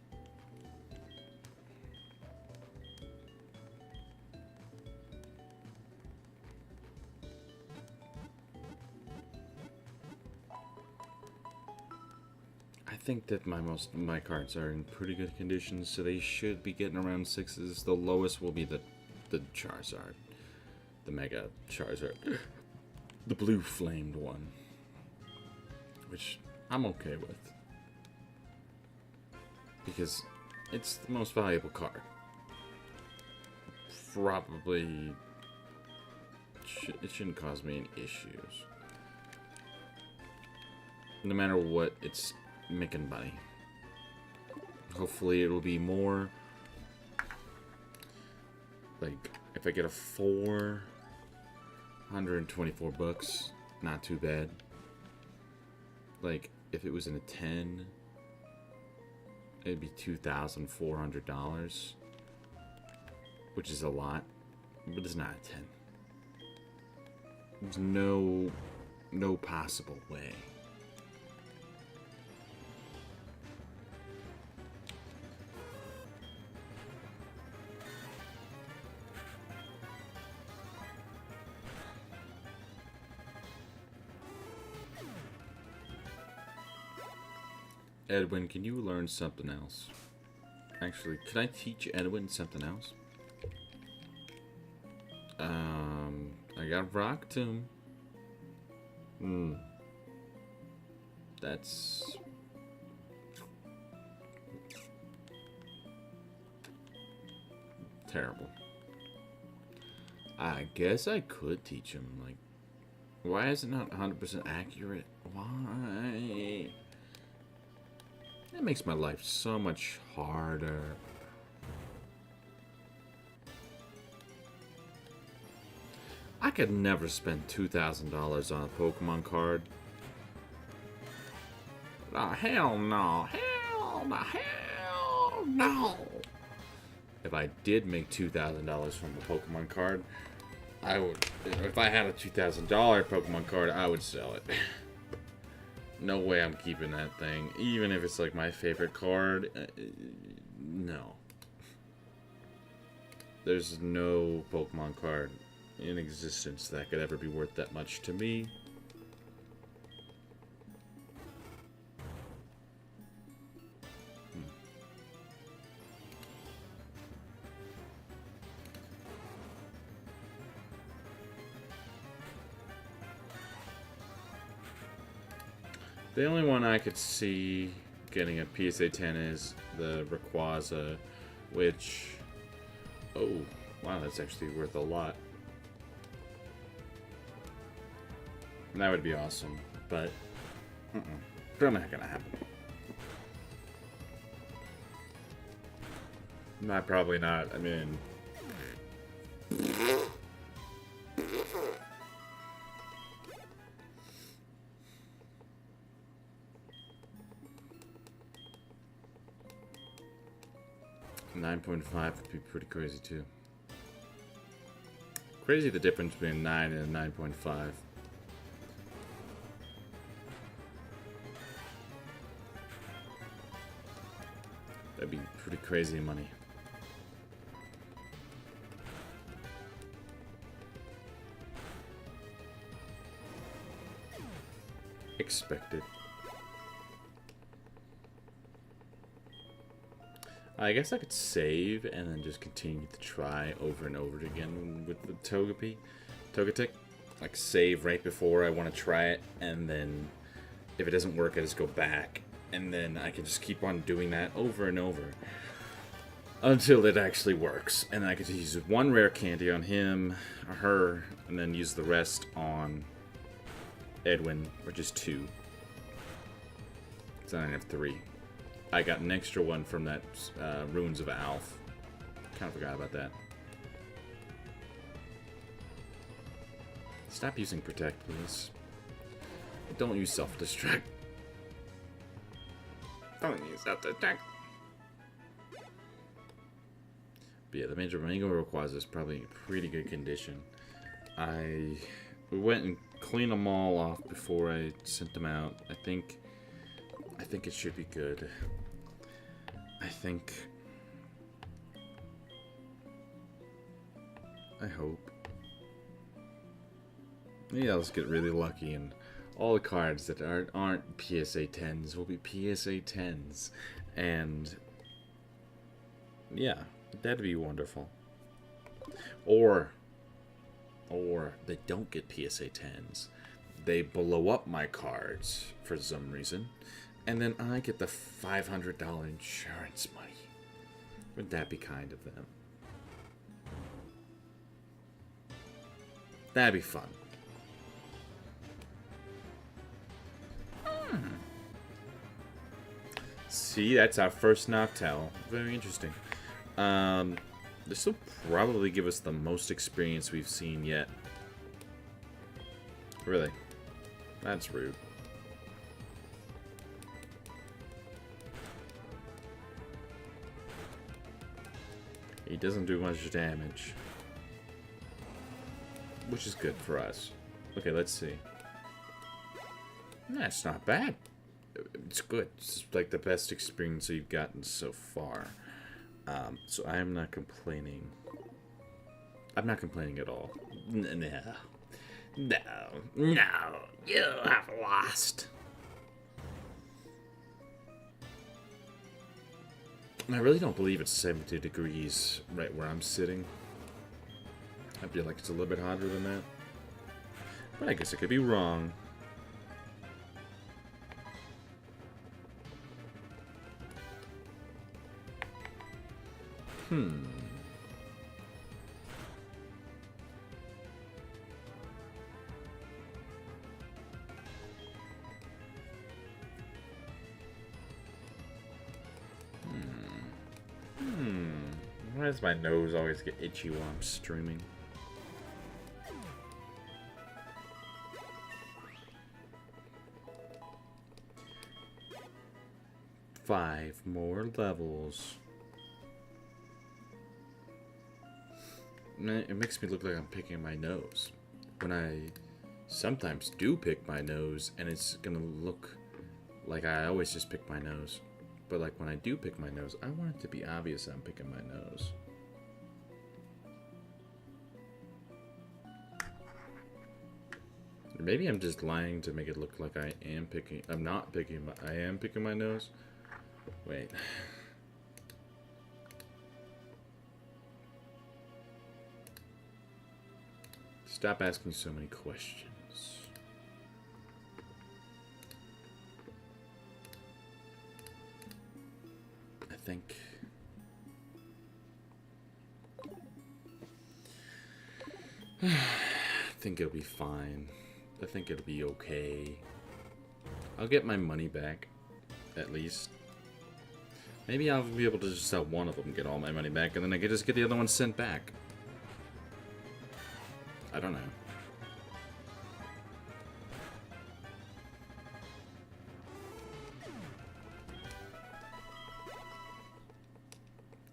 I think that my cards are in pretty good condition, so they should be getting around 6s. The lowest will be the Charizard, the Mega Charizard, the blue flamed one, which I'm okay with because it's the most valuable card. Probably, it shouldn't cause me any issues, no matter what it's making money. Hopefully it'll be more like if I get a 4, $124, not too bad. Like if it was in a 10, it'd be $2,400, which is a lot, but it's not a 10. There's no possible way. Edwin, can you learn something else? Actually, can I teach Edwin something else? I got Rock Tomb. That's... terrible. I guess I could teach him, like... Why is it not 100% accurate? Why? That makes my life so much harder. I could never spend $2,000 on a Pokemon card. Oh, hell no. Hell no. Hell no. If I did make $2,000 from a Pokemon card, I would... If I had a $2,000 Pokemon card, I would sell it. No way I'm keeping that thing. Even if it's like my favorite card. No. There's no Pokemon card in existence that could ever be worth that much to me. The only one I could see getting a PSA 10 is the Rayquaza, which... Oh, wow, that's actually worth a lot. That would be awesome, but... Probably not gonna happen. Not probably not, I mean... $9.5 would be pretty crazy too. Crazy the difference between 9 and 9.5. That'd be pretty crazy money. Expected. I guess I could save and then just continue to try over and over again with the Togetic. Like save right before I want to try it, and then if it doesn't work, I just go back, and then I can just keep on doing that over and over until it actually works. And then I could use one rare candy on him or her, and then use the rest on Edwin, or just 2. So I have 3. I got an extra one from that Ruins of Alf. Kind of forgot about that. Stop using Protect, please. Don't use Self-Destruct. Don't use Self-Destruct. But yeah, the Major Mango Rayquaza is probably in pretty good condition. I went and cleaned them all off before I sent them out. I think it should be good. I hope. Maybe I'll just get really lucky and all the cards that aren't PSA 10s will be PSA 10s. And yeah, that'd be wonderful. Or they don't get PSA 10s. They blow up my cards for some reason. And then I get the $500 insurance money. Wouldn't that be kind of them? That'd be fun. See, that's our first Noctowl. Very interesting. This will probably give us the most experience we've seen yet. Really? That's rude. He doesn't do much damage, which is good for us. Okay, let's see. That's not bad. It's good. It's like the best experience we've gotten so far. So I'm not complaining. I'm not complaining at all. No. You have lost. I really don't believe it's 70 degrees right where I'm sitting. I feel like it's a little bit hotter than that. But I guess I could be wrong. Why does my nose always get itchy while I'm streaming? Five more levels. It makes me look like I'm picking my nose. When I sometimes do pick my nose, and it's gonna look like I always just pick my nose. But like when I do pick my nose, I want it to be obvious I'm picking my nose. Maybe I'm just lying to make it look like I am picking. I'm not picking. I am picking my nose. Wait. Stop asking so many questions. I think it'll be fine. I think it'll be okay. I'll get my money back, at least. Maybe I'll be able to just sell one of them, get all my money back, and then I can just get the other one sent back. I don't know.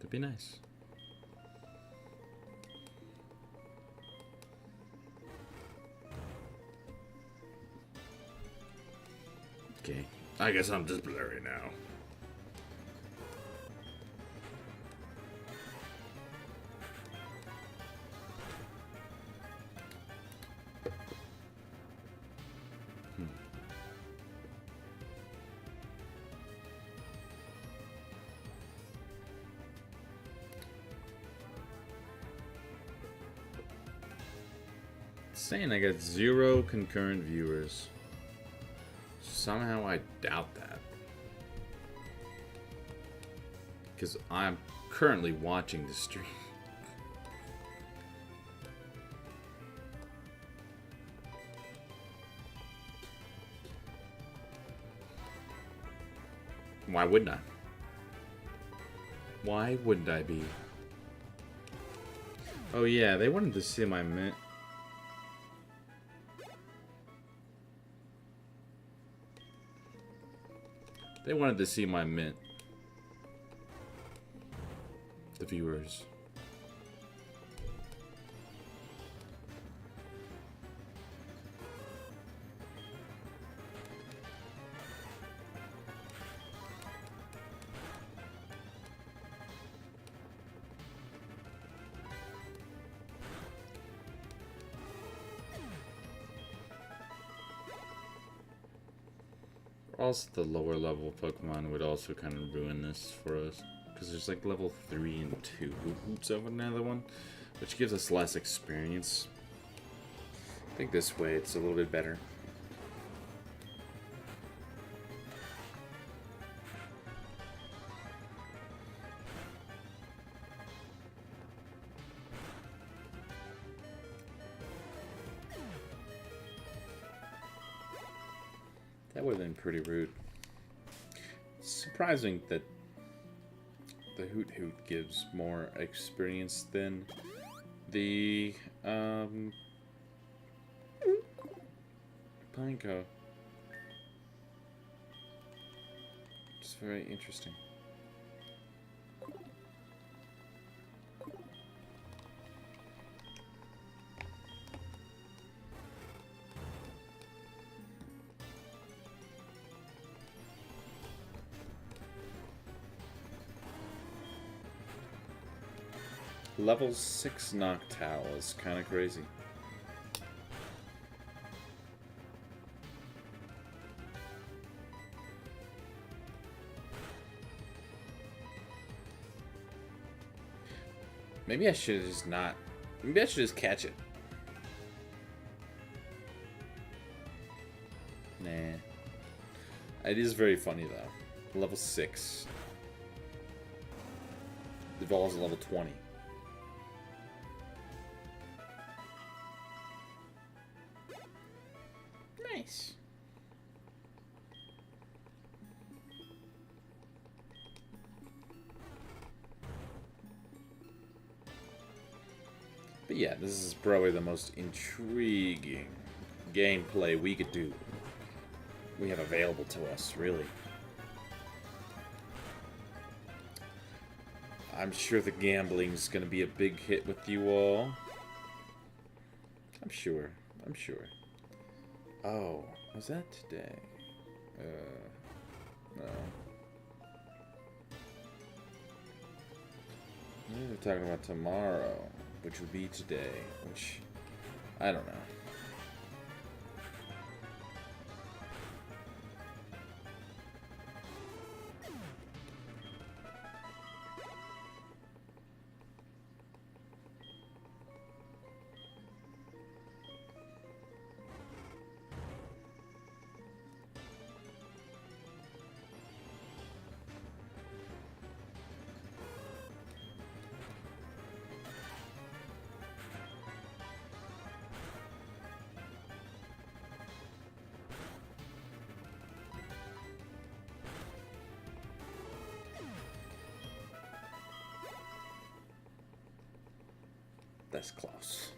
Could be nice. Okay, I guess I'm just blurry now. Saying I got 0 concurrent viewers. Somehow I doubt that. Because I'm currently watching the stream. Why wouldn't I? Why wouldn't I be? Oh yeah, they wanted to see my mint. They wanted to see my mint. The viewers. Also, the lower level Pokemon would also kind of ruin this for us. Because there's like level 3 and 2 hoops of another one, which gives us less experience. I think this way it's a little bit better. That would have been pretty rude. It's surprising that the Hoot Hoot gives more experience than the Pineco. It's very interesting. Level 6 Noctowl is kind of crazy. Maybe I should just not. Maybe I should just catch it. Nah. It is very funny though. Level 6. Evolves at level 20. Nice. But yeah, this is probably the most intriguing gameplay we could do. We have available to us, really. I'm sure the gambling's gonna be a big hit with you all. I'm sure. I'm sure. Oh, was that today? No. We were talking about tomorrow, which would be today, which, I don't know. That's close.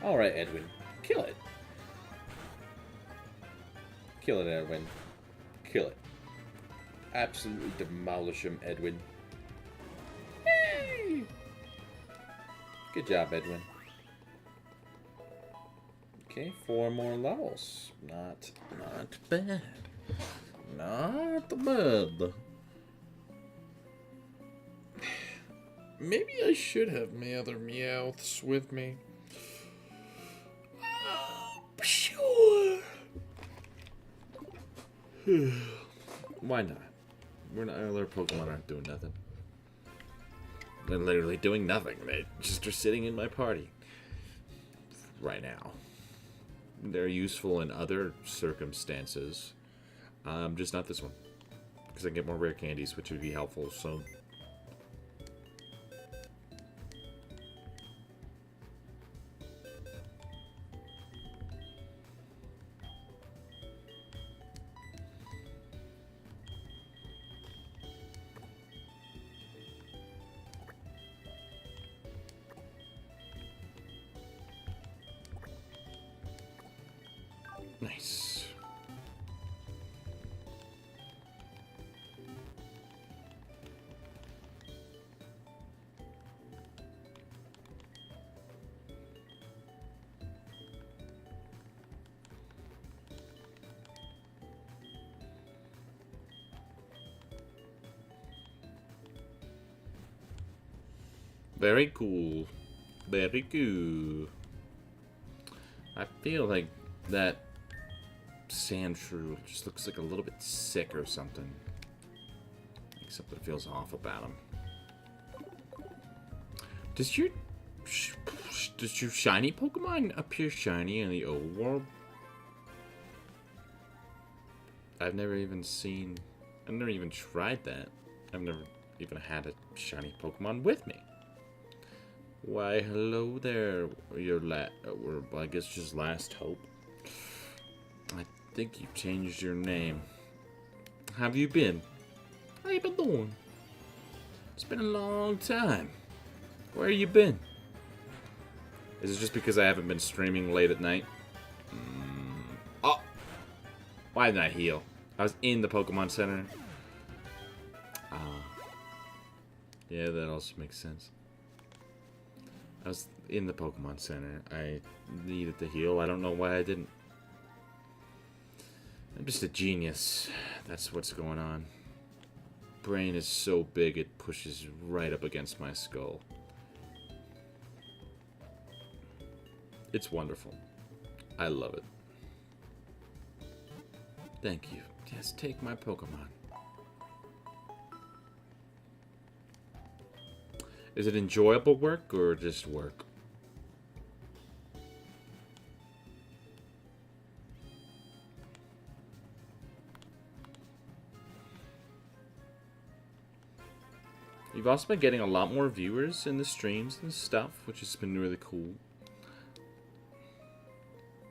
Alright, Edwin. Kill it. Kill it, Edwin. Kill it. Absolutely demolish him, Edwin. Yay! Good job, Edwin. Okay, 4 more levels. Not bad. Not bad. Maybe I should have my other Meowths with me. Sure. Why not? We're not. Our other Pokemon aren't doing nothing. They're literally doing nothing. They just are sitting in my party right now. They're useful in other circumstances. Just not this one. Because I can get more rare candies, which would be helpful, so... Nice. Very cool. Very cool. I feel like that Sandshrew just looks like a little bit sick or something. Like something feels off about him. Does your shiny Pokemon appear shiny in the old world? I've never even tried that. I've never even had a shiny Pokemon with me. Why, hello there, or I guess just Last Hope. I think you changed your name. How have you been? How you been doing? It's been a long time. Where you been? Is it just because I haven't been streaming late at night? Oh! Why didn't I heal? I was in the Pokemon Center. Yeah, that also makes sense. I was in the Pokemon Center. I needed to heal. I don't know why I didn't. I'm just a genius. That's what's going on. Brain is so big it pushes right up against my skull. It's wonderful. I love it. Thank you. Yes, take my Pokemon. Is it enjoyable work or just work? You've also been getting a lot more viewers in the streams and stuff, which has been really cool.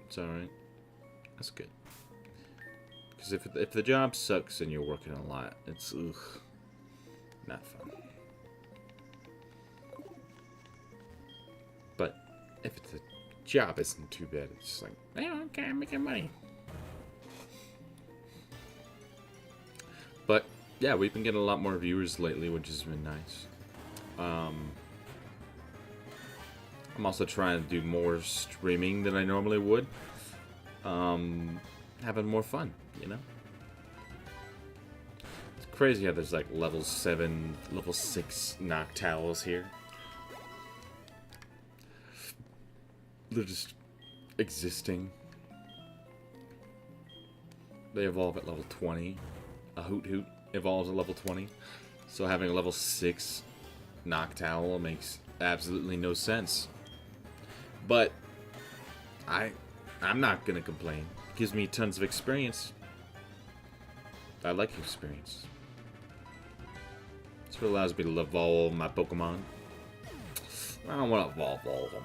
It's alright. That's good. Because if the job sucks and you're working a lot, it's not fun. But if the job isn't too bad, it's just like, I don't care, I'm making money. But yeah, we've been getting a lot more viewers lately, which has been nice. I'm also trying to do more streaming than I normally would. Having more fun, you know? It's crazy how there's like level 7, level 6 Noctowls here. They're just existing. They evolve at level 20. A Hoot Hoot evolves at level 20. So having a level 6 Noctowl makes absolutely no sense. But I'm not gonna complain. It gives me tons of experience. I like experience. That's what allows me to evolve my Pokemon. I don't want to evolve all of them.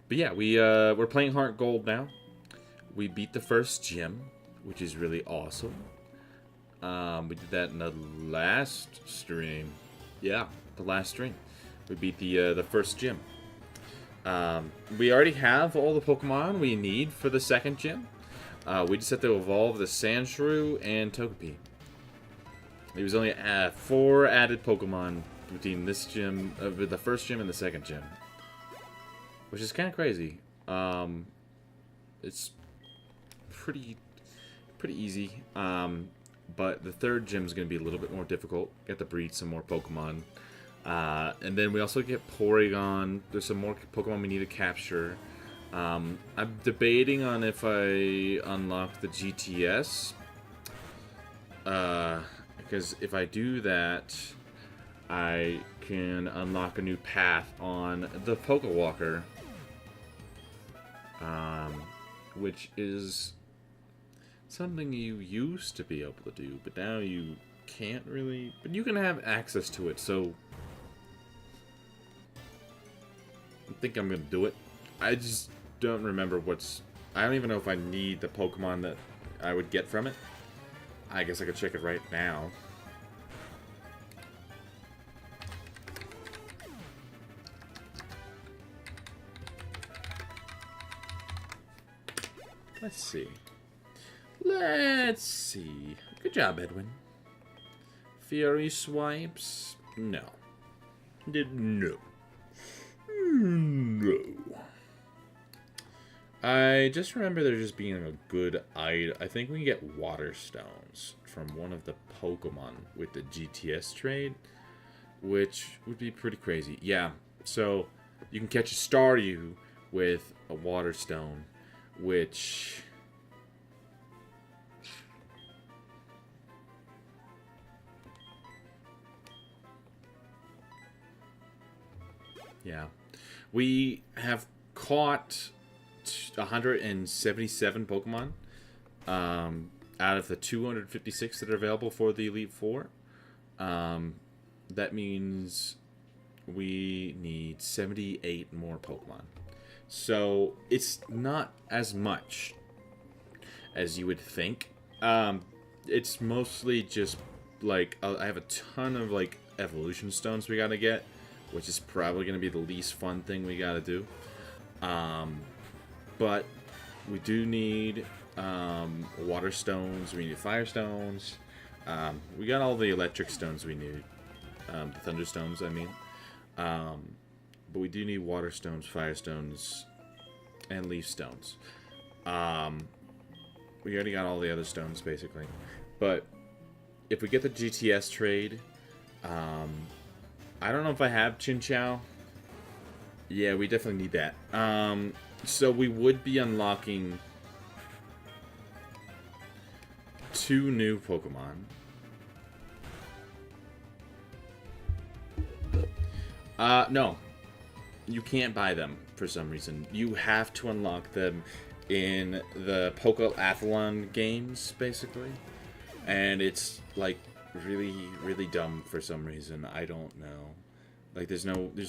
But yeah, we're playing HeartGold now. We beat the first gym, which is really awesome. We did that in the last stream. Yeah, the last stream. We beat the first gym. We already have all the Pokemon we need for the second gym. We just have to evolve the Sandshrew and Togepi. There was only 4 added Pokemon between this gym, the first gym and the second gym, which is kind of crazy. It's pretty easy. But the third gym is going to be a little bit more difficult. Get to breed some more Pokemon. And then we also get Porygon. There's some more Pokemon we need to capture. I'm debating on if I unlock the GTS. Because if I do that, I can unlock a new path on the Pokewalker. Which is something you used to be able to do, but now you can't really. But you can have access to it, so I think I'm gonna do it. I just don't remember what's. I don't even know if I need the Pokemon that I would get from it. I guess I could check it right now. Let's see. Let's see. Good job, Edwin. Fury swipes? No. No. No. I just remember there just being a good item. I think we can get water stones from one of the Pokemon with the GTS trade, which would be pretty crazy. Yeah, so you can catch a Staryu with a water stone, which... yeah. We have caught 177 Pokemon out of the 256 that are available for the Elite Four. That means we need 78 more Pokemon. So it's not as much as you would think. It's mostly just like I have a ton of like evolution stones we gotta get, which is probably gonna be the least fun thing we gotta do. But we do need water stones, we need fire stones. We got all the electric stones we need. The thunder stones, I mean. But we do need water stones, fire stones, and leaf stones. We already got all the other stones, basically. But if we get the GTS trade, I don't know if I have Chinchou. Yeah, we definitely need that. So we would be unlocking 2 new Pokemon. No. You can't buy them for some reason. You have to unlock them in the Pokeathlon games, basically. And it's, like, really, really dumb for some reason. I don't know. Like, there's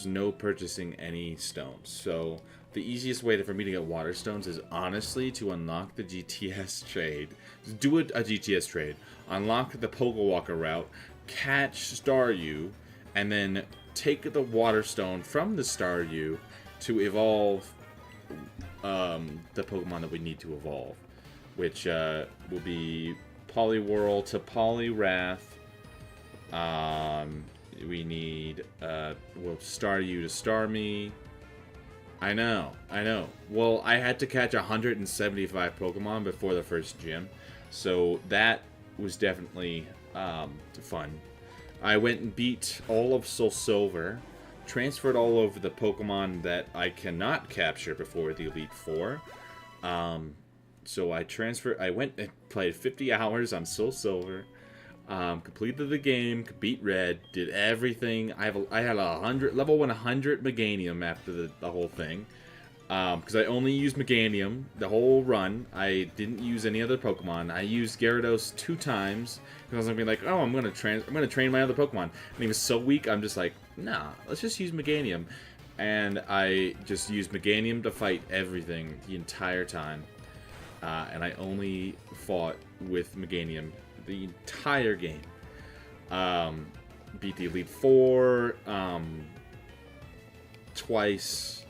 no purchasing any stones. So, the easiest way for me to get water stones is, honestly, to unlock the GTS trade. Just do a GTS trade. Unlock the Pokewalker route. Catch Staryu. And then take the water stone from the Staryu to evolve the Pokemon that we need to evolve. Which will be Poliwhirl to Poliwrath. We need Staryu to Starmie. I know. Well, I had to catch 175 Pokemon before the first gym, so that was definitely fun. I went and beat all of Soul Silver, transferred all of the Pokemon that I cannot capture before the Elite Four. So I went and played 50 hours on Soul Silver. Completed the game, beat Red, did everything. I had level 100 Meganium after the whole thing. Because I only used Meganium the whole run. I didn't use any other Pokemon. I used Gyarados 2 times because I was gonna be like, oh, I'm gonna train my other Pokemon. And he was so weak. I'm just like, nah, let's just use Meganium. and I just used Meganium to fight everything the entire time. And I only fought with Meganium the entire game. Beat the Elite Four twice.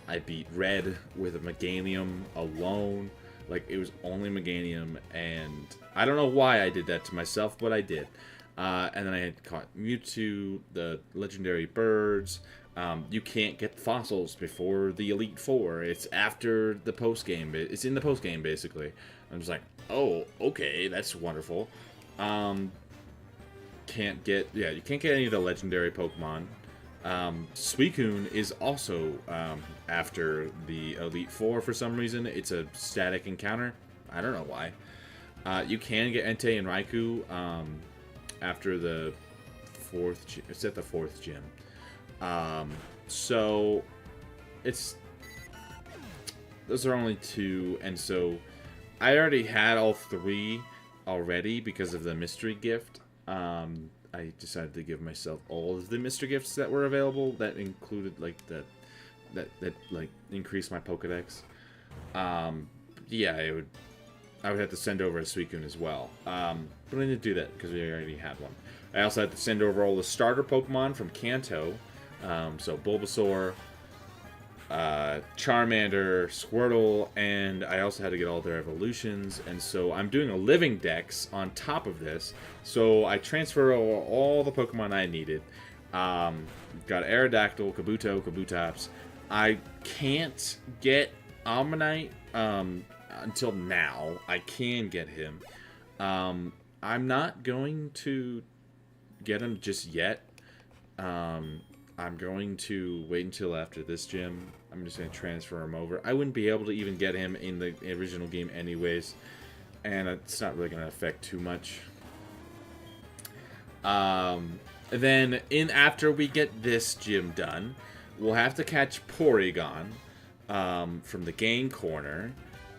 I beat Red with a Meganium alone. Like, it was only Meganium, and I don't know why I did that to myself, but I did. And then I had caught Mewtwo, the legendary birds. You can't get fossils before the Elite Four. It's after the post game. It's in the post game, basically. I'm just like, oh, okay, that's wonderful. You can't get any of the legendary Pokemon. Suicune is also after the Elite Four for some reason. It's a static encounter. I don't know why. You can get Entei and Raikou after the fourth. It's at the fourth gym. So those are only two, and so I already had all three already because of the mystery gift. I decided to give myself all of the mystery gifts that were available. That included like that like increased my Pokedex. Yeah, I would have to send over a Suicune as well. But I didn't do that because we already had one. I also had to send over all the starter Pokemon from Kanto. So Bulbasaur, Charmander, Squirtle, and I also had to get all their evolutions. And so I'm doing a living dex on top of this. So I transfer all the Pokemon I needed. Got Aerodactyl, Kabuto, Kabutops. I can't get Ammonite until now. I can get him. I'm not going to get him just yet. I'm going to wait until after this gym. I'm just going to transfer him over. I wouldn't be able to even get him in the original game anyways. And it's not really going to affect too much. Then, after we get this gym done, we'll have to catch Porygon from the game corner.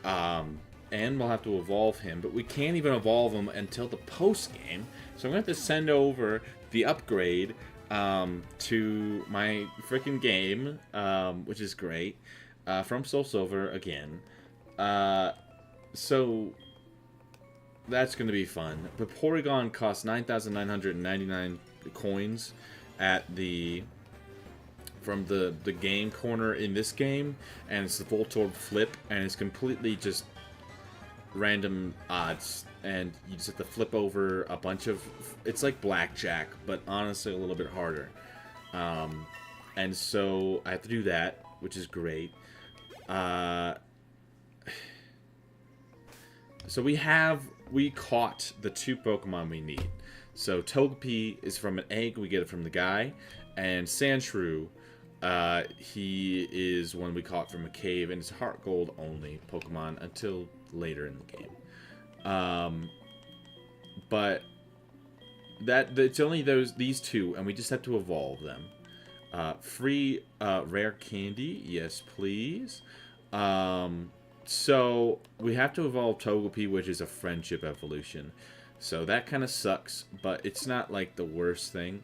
And we'll have to evolve him. But we can't even evolve him until the post-game. So I'm going to have to send over the upgrade to my freaking game, which is great, from Soul Silver again. So that's going to be fun. But Porygon costs 9,999 coins from the game corner in this game, and it's the Voltorb flip, and it's completely just random odds, and you just have to flip over a bunch of... It's like blackjack, but honestly a little bit harder. And so I have to do that, which is great. So we caught the two Pokemon we need. So Togepi is from an egg, we get it from the guy, and Sandshrew, he is one we caught from a cave, and it's HeartGold only Pokemon until later in the game. But it's only these two, and we just have to evolve them. Free rare candy, yes please. So we have to evolve Togepi, which is a friendship evolution. So that kind of sucks, but it's not like the worst thing.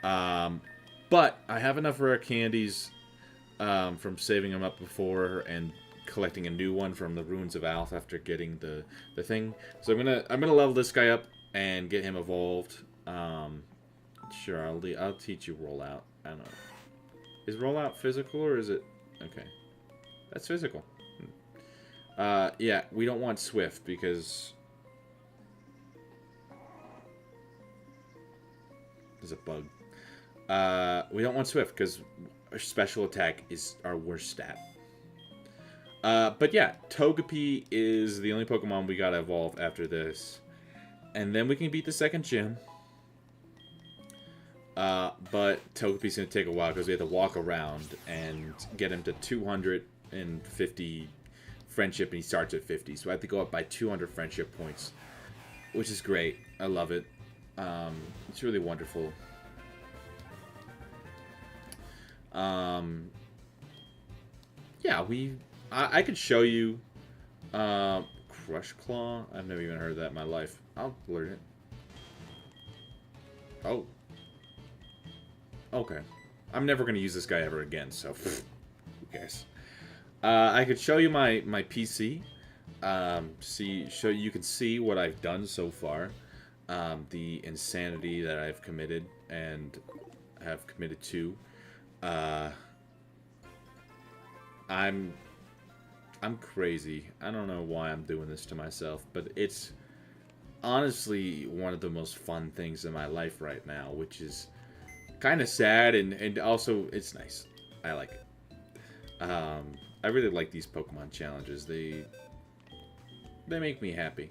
But I have enough rare candies from saving them up before and collecting a new one from the Ruins of Alph after getting the thing. So I'm gonna level this guy up and get him evolved. Sure, I'll teach you rollout. I don't know. Is rollout physical or is it okay? That's physical. Yeah, we don't want Swift because there's a bug. We don't want Swift because our special attack is our worst stat. But yeah, Togepi is the only Pokemon we gotta evolve after this. And then we can beat the second gym. But Togepi's gonna take a while because we have to walk around and get him to 250 friendship, and he starts at 50. So I have to go up by 200 friendship points, which is great. I love it. It's really wonderful. Yeah, I could show you Crush Claw. I've never even heard of that in my life. I'll learn it. Oh. Okay. I'm never going to use this guy ever again, so who cares? I could show you my PC. So you can see what I've done so far. The insanity that I've committed and have committed to. I'm crazy. I don't know why I'm doing this to myself, but it's honestly one of the most fun things in my life right now, which is kind of sad and also it's nice. I like it. I really like these Pokemon challenges. They make me happy.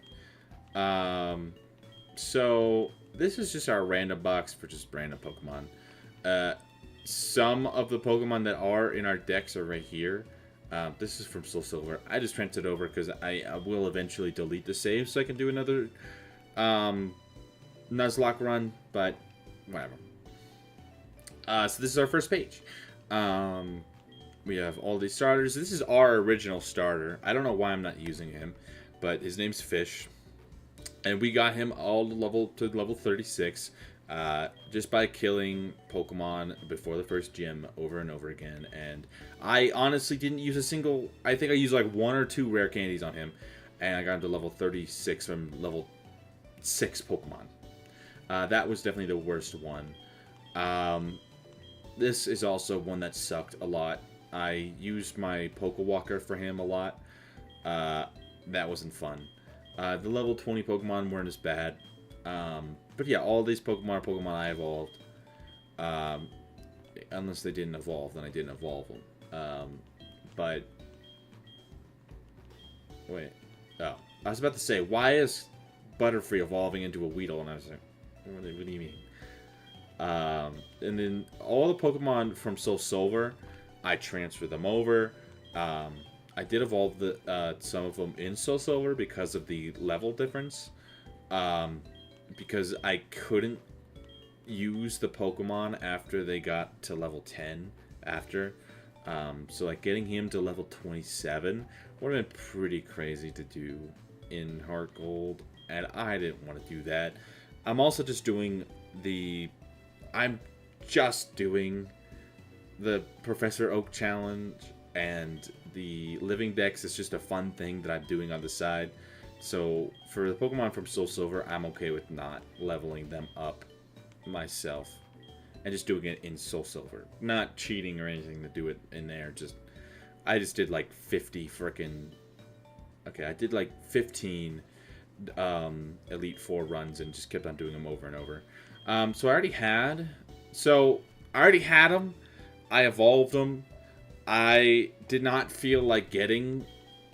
So this is just our random box for just random Pokemon. Some of the Pokemon that are in our decks are right here. This is from Soul Silver. I just transferred it over because I will eventually delete the save so I can do another Nuzlocke run, but whatever. So this is our first page. We have all these starters. This is our original starter. I don't know why I'm not using him, but his name's Fish. And we got him all to level 36 just by killing Pokemon before the first gym over and over again. And I honestly didn't use a single... I think I used like 1 or 2 rare candies on him. And I got him to level 36 from level 6 Pokemon. That was definitely the worst one. This is also one that sucked a lot. I used my Pokewalker for him a lot. That wasn't fun. The level 20 Pokemon weren't as bad. But yeah, all these Pokemon are Pokemon I evolved. Unless they didn't evolve, then I didn't evolve them. But... Wait. Oh. I was about to say, why is Butterfree evolving into a Weedle? And I was like, what do you mean? And then all the Pokemon from Soul Silver, I transferred them over. I did evolve some of them in Soul Silver because of the level difference. Because I couldn't use the Pokemon after they got to level 10 after. So like getting him to level 27 would have been pretty crazy to do in HeartGold. And I didn't want to do that. I'm also just doing the Professor Oak challenge, and the Living Dex is just a fun thing that I'm doing on the side. So for the Pokemon from Soul Silver, I'm okay with not leveling them up myself and just doing it in Soul Silver. Not cheating or anything to do it in there. I just did like 50 frickin'... Okay, I did like 15 Elite Four runs and just kept on doing them over and over. So I already had them. I evolved them. I did not feel like getting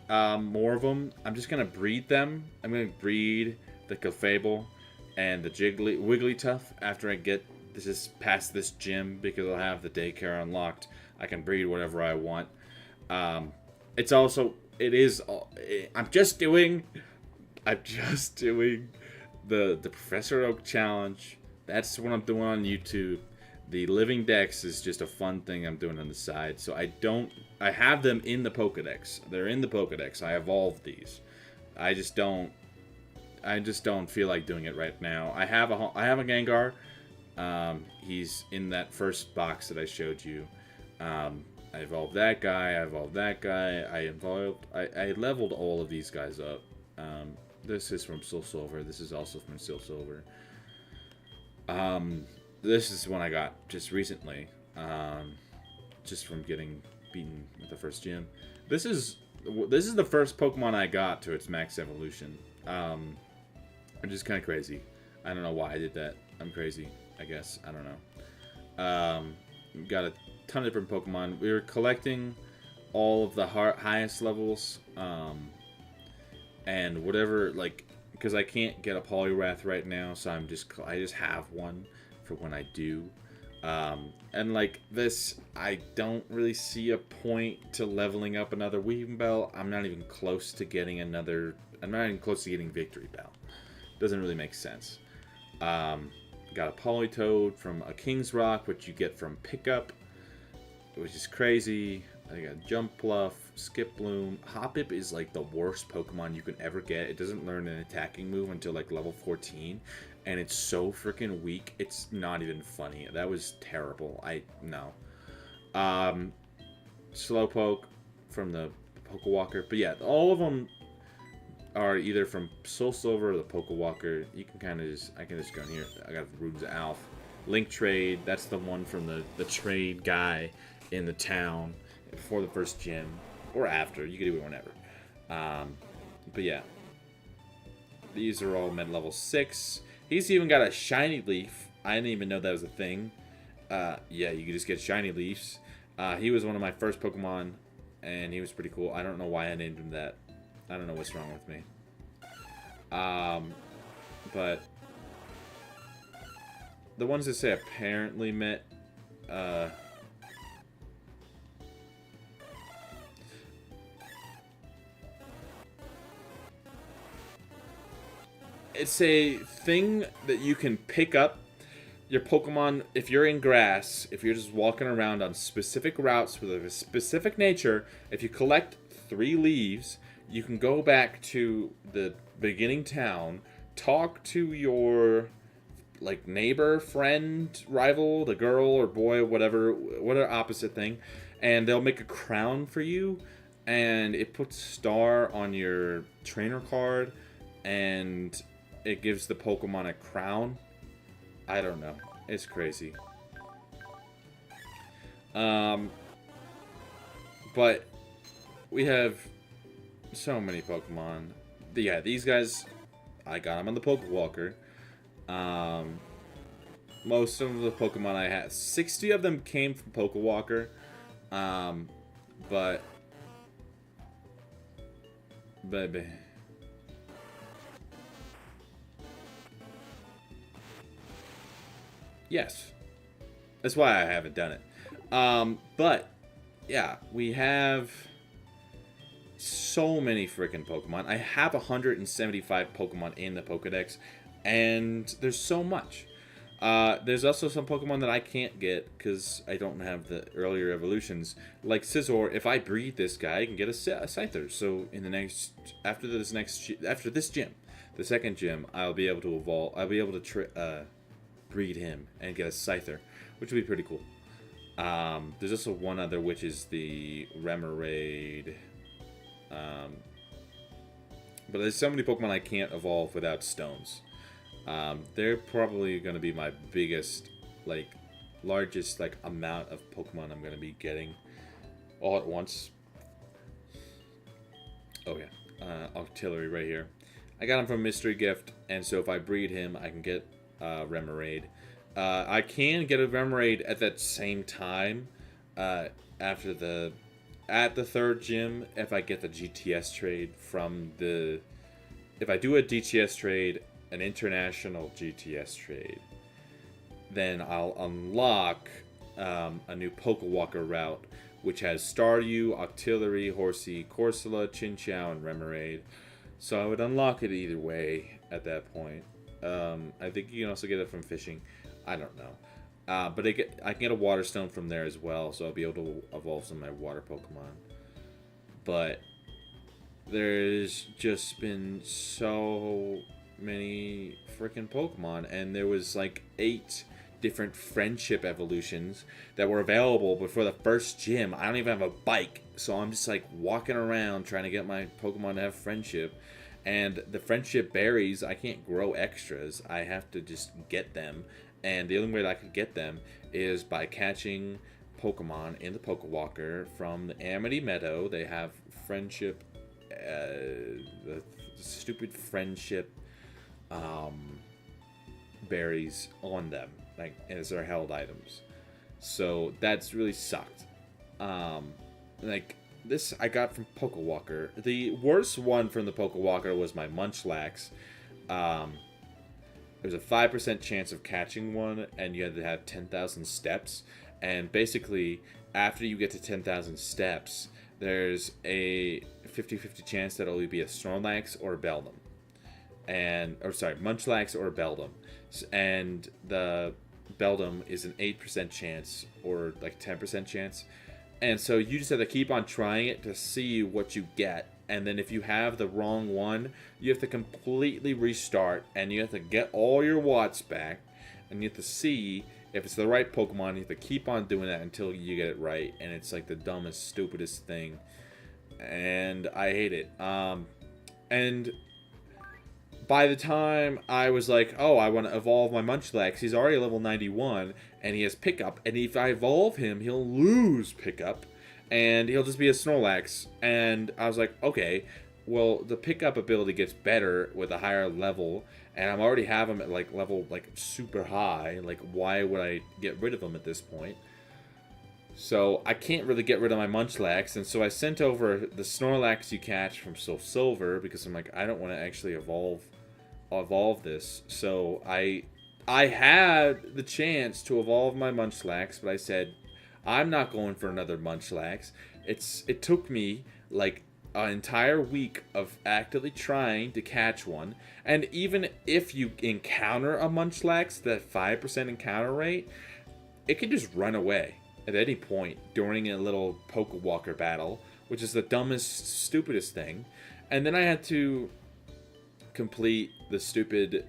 more of them. I'm just going to breed them. I'm going to breed the Clefable and the Wigglytuff after I get past this gym, because I'll have the daycare unlocked. I can breed whatever I want. I'm just doing the Professor Oak challenge. That's what I'm doing on YouTube. The Living Dex is just a fun thing I'm doing on the side. So I have them in the Pokedex. They're in the Pokedex. I evolved these. I just don't feel like doing it right now. I have a Gengar. He's in that first box that I showed you. I evolved that guy. I leveled all of these guys up. This is from Soul Silver. This is also from Soul Silver. This is one I got just recently, just from getting beaten at the first gym. This is the first Pokemon I got to its max evolution, which is kind of crazy. I don't know why I did that. I'm crazy, I guess. I don't know. Got a ton of different Pokemon. We were collecting all of the highest levels, and whatever, like, because I can't get a Poliwrath right now, so I just have one for when I do. And like this, I don't really see a point to leveling up another Weavile. I'm not even close to getting Victory Bell. Doesn't really make sense. Got a Politoed from a King's Rock, which you get from pickup, which is crazy. I got Jumpluff, Skiploom. Hoppip is like the worst Pokemon you can ever get. It doesn't learn an attacking move until like level 14, and it's so freaking weak. It's not even funny. That was terrible. No. Slowpoke from the Pokewalker. But yeah, all of them are either from Soul Silver or the Pokewalker. You can kind of just, I can just go in here. I got Runes of Alph. Link Trade, that's the one from the trade guy in the town before the first gym. Or after, you can do it whenever. But yeah. These are all med level 6. He's even got a shiny leaf. I didn't even know that was a thing. Yeah, you can just get shiny leaves. He was one of my first Pokemon, and he was pretty cool. I don't know why I named him that. I don't know what's wrong with me. But the ones that say apparently met, it's a thing that you can pick up your Pokemon if you're in grass, if you're just walking around on specific routes with a specific nature. If you collect 3 leaves, you can go back to the beginning town, talk to your like neighbor, friend, rival, the girl or boy, whatever opposite thing, and they'll make a crown for you, and it puts star on your trainer card, and it gives the Pokemon a crown. I don't know. It's crazy. But we have so many Pokemon. Yeah, these guys, I got them on the Pokewalker. Most of the Pokemon I had, 60 of them came from Pokewalker. But baby. Yes. That's why I haven't done it. But, yeah, we have so many freaking Pokemon. I have 175 Pokemon in the Pokedex, and there's so much. There's also some Pokemon that I can't get because I don't have the earlier evolutions. Like Scizor, if I breed this guy, I can get a Scyther. So in the after this gym, the second gym, I'll be able to evolve. I'll be able to breed him and get a Scyther, which would be pretty cool. There's also one other, which is the Remoraid. But there's so many Pokemon I can't evolve without stones. They're probably going to be my biggest, largest, amount of Pokemon I'm going to be getting all at once. Oh yeah, Octillery right here. I got him from Mystery Gift, and so if I breed him, I can get Remoraid. I can get a Remoraid at that same time at the third gym if I get the GTS trade from the... If I do a DTS trade, an international GTS trade, then I'll unlock a new Pokewalker route, which has Staryu, Octillery, Horsey, Corsola, Chinchou, and Remoraid. So I would unlock it either way at that point. I think you can also get it from fishing. I don't know. But I can get a Water Stone from there as well, so I'll be able to evolve some of my water Pokemon. But there's just been so many freaking Pokemon, and there was 8 different friendship evolutions that were available before the first gym. I don't even have a bike, so I'm just walking around trying to get my Pokemon to have friendship. And the friendship berries, I can't grow extras. I have to just get them. And the only way that I could get them is by catching Pokemon in the Pokewalker from the Amity Meadow. They have friendship, the stupid friendship berries on them, as their held items. So that's really sucked. This I got from Pokewalker. The worst one from the Pokewalker was my Munchlax. There's a 5% chance of catching one, and you had to have 10,000 steps. And basically, after you get to 10,000 steps, there's a 50-50 chance that it'll be a Snorlax or a Beldum. Munchlax or a Beldum. And the Beldum is an 8% chance, or 10% chance. And so you just have to keep on trying it to see what you get. and then if you have the wrong one, you have to completely restart, and you have to get all your watts back, and you have to see if it's the right Pokemon. You have to keep on doing that until you get it right, and it's like the dumbest, stupidest thing, and I hate it. And by the time I was like, oh, I want to evolve my Munchlax, he's already level 91, and he has Pickup, and if I evolve him, he'll lose Pickup, and he'll just be a Snorlax. And I was like, okay, well, the Pickup ability gets better with a higher level, and I already have him at, like, level, like, super high. Like, why would I get rid of him at this point? So, I can't really get rid of my Munchlax, and so I sent over the Snorlax you catch from Soul Silver, because I'm like, I don't want to actually evolve this. So I had the chance to evolve my Munchlax, but I said I'm not going for another Munchlax. It took me like an entire week of actively trying to catch one, and even if you encounter a Munchlax, that 5% encounter rate, it can just run away at any point during a little Pokewalker battle, which is the dumbest, stupidest thing. And then I had to complete the stupid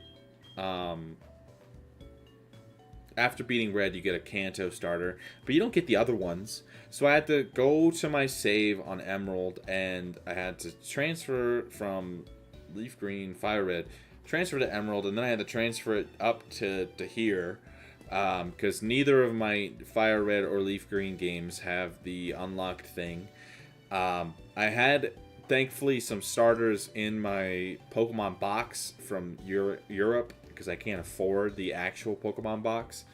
after beating Red you get a Kanto starter, but you don't get the other ones. So I had to go to my save on Emerald, and I had to transfer from Leaf Green, Fire Red, transfer to Emerald, and then I had to transfer it up to here, because neither of my Fire Red or Leaf Green games have the unlocked thing. I had thankfully some starters in my Pokemon box from Europe, because I can't afford the actual Pokemon box.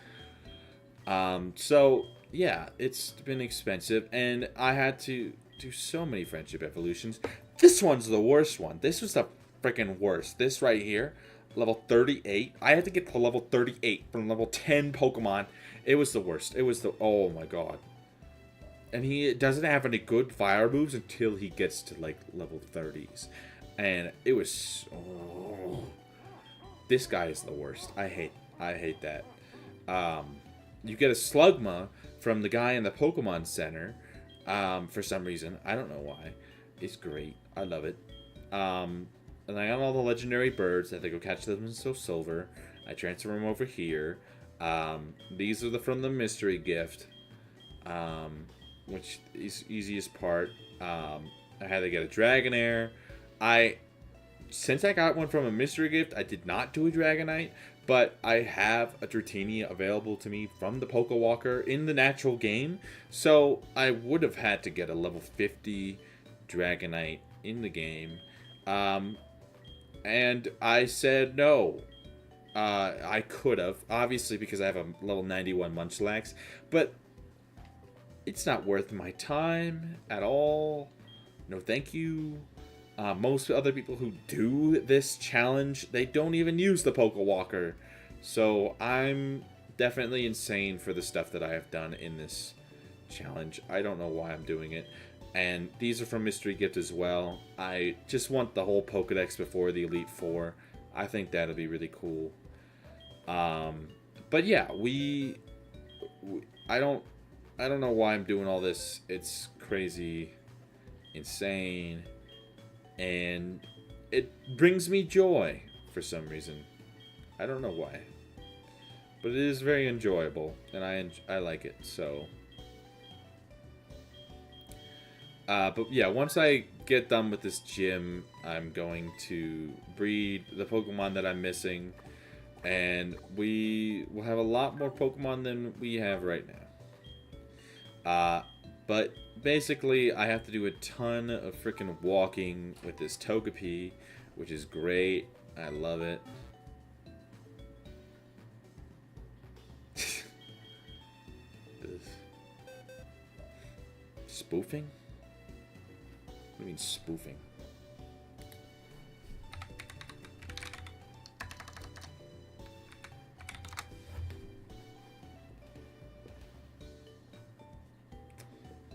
So yeah, it's been expensive, and I had to do so many friendship evolutions. This one's the worst one. This was the freaking worst. This right here, level 38. I had to get to level 38 from level 10 Pokemon. It was the worst. It was the, oh my god. And he doesn't have any good fire moves until he gets to like level 30s. And it was, oh, this guy is the worst. I hate that. You get a Slugma from the guy in the Pokemon Center, for some reason. I don't know why. It's great. I love it. And I got all the legendary birds. I had to go catch them in Soul Silver. I transfer them over here. These are from the mystery gift, which is easiest part. I had to get a Dragonair. Since I got one from a mystery gift, I did not do a Dragonite, but I have a Dratini available to me from the Pokewalker in the natural game, so I would have had to get a level 50 Dragonite in the game, and I said no. I could have, obviously, because I have a level 91 Munchlax, but it's not worth my time at all. No thank you. Most other people who do this challenge, they don't even use the Pokewalker. So I'm definitely insane for the stuff that I have done in this challenge. I don't know why I'm doing it. And these are from Mystery Gift as well. I just want the whole Pokedex before the Elite Four. I think that'll be really cool. But yeah, I don't know why I'm doing all this. It's crazy, insane, and it brings me joy for some reason. I don't know why, but it is very enjoyable, and I like it. So, but yeah, once I get done with this gym, I'm going to breed the Pokemon that I'm missing, and we will have a lot more Pokemon than we have right now. But basically, I have to do a ton of freaking walking with this Togepi, which is great. I love it. Spoofing? What do you mean spoofing?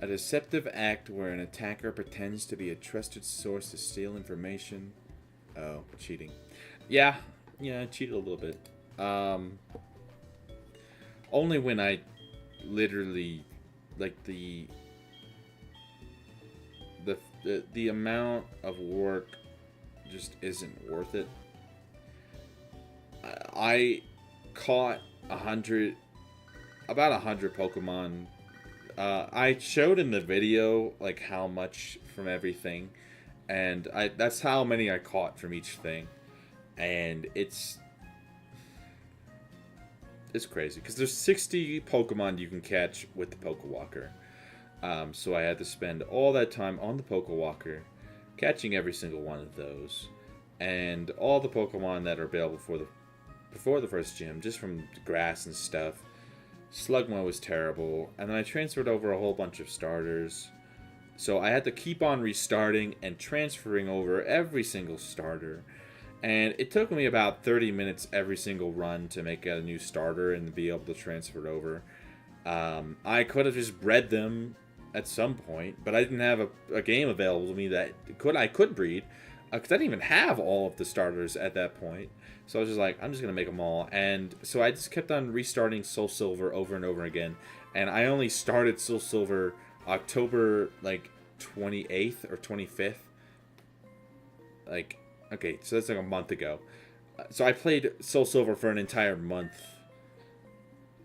A deceptive act where an attacker pretends to be a trusted source to steal information. Oh, cheating. Yeah, I cheated a little bit. Only when I literally, like, the the amount of work just isn't worth it. I caught about 100 Pokemon. I showed in the video like how much from everything, and that's how many I caught from each thing, and it's crazy because there's 60 Pokemon you can catch with the Pokewalker. So I had to spend all that time on the Pokewalker, catching every single one of those, and all the Pokemon that are available before the first gym, just from the grass and stuff. Slugma was terrible, and then I transferred over a whole bunch of starters. So I had to keep on restarting and transferring over every single starter. And it took me about 30 minutes every single run to make a new starter and be able to transfer it over. I could have just bred them at some point, but I didn't have a game available to me that I could breed. Because I didn't even have all of the starters at that point. So I was just like, I'm just going to make them all. And so I just kept on restarting Soul Silver over and over again. And I only started Soul Silver October, 28th or 25th. Okay, so that's a month ago. So I played Soul Silver for an entire month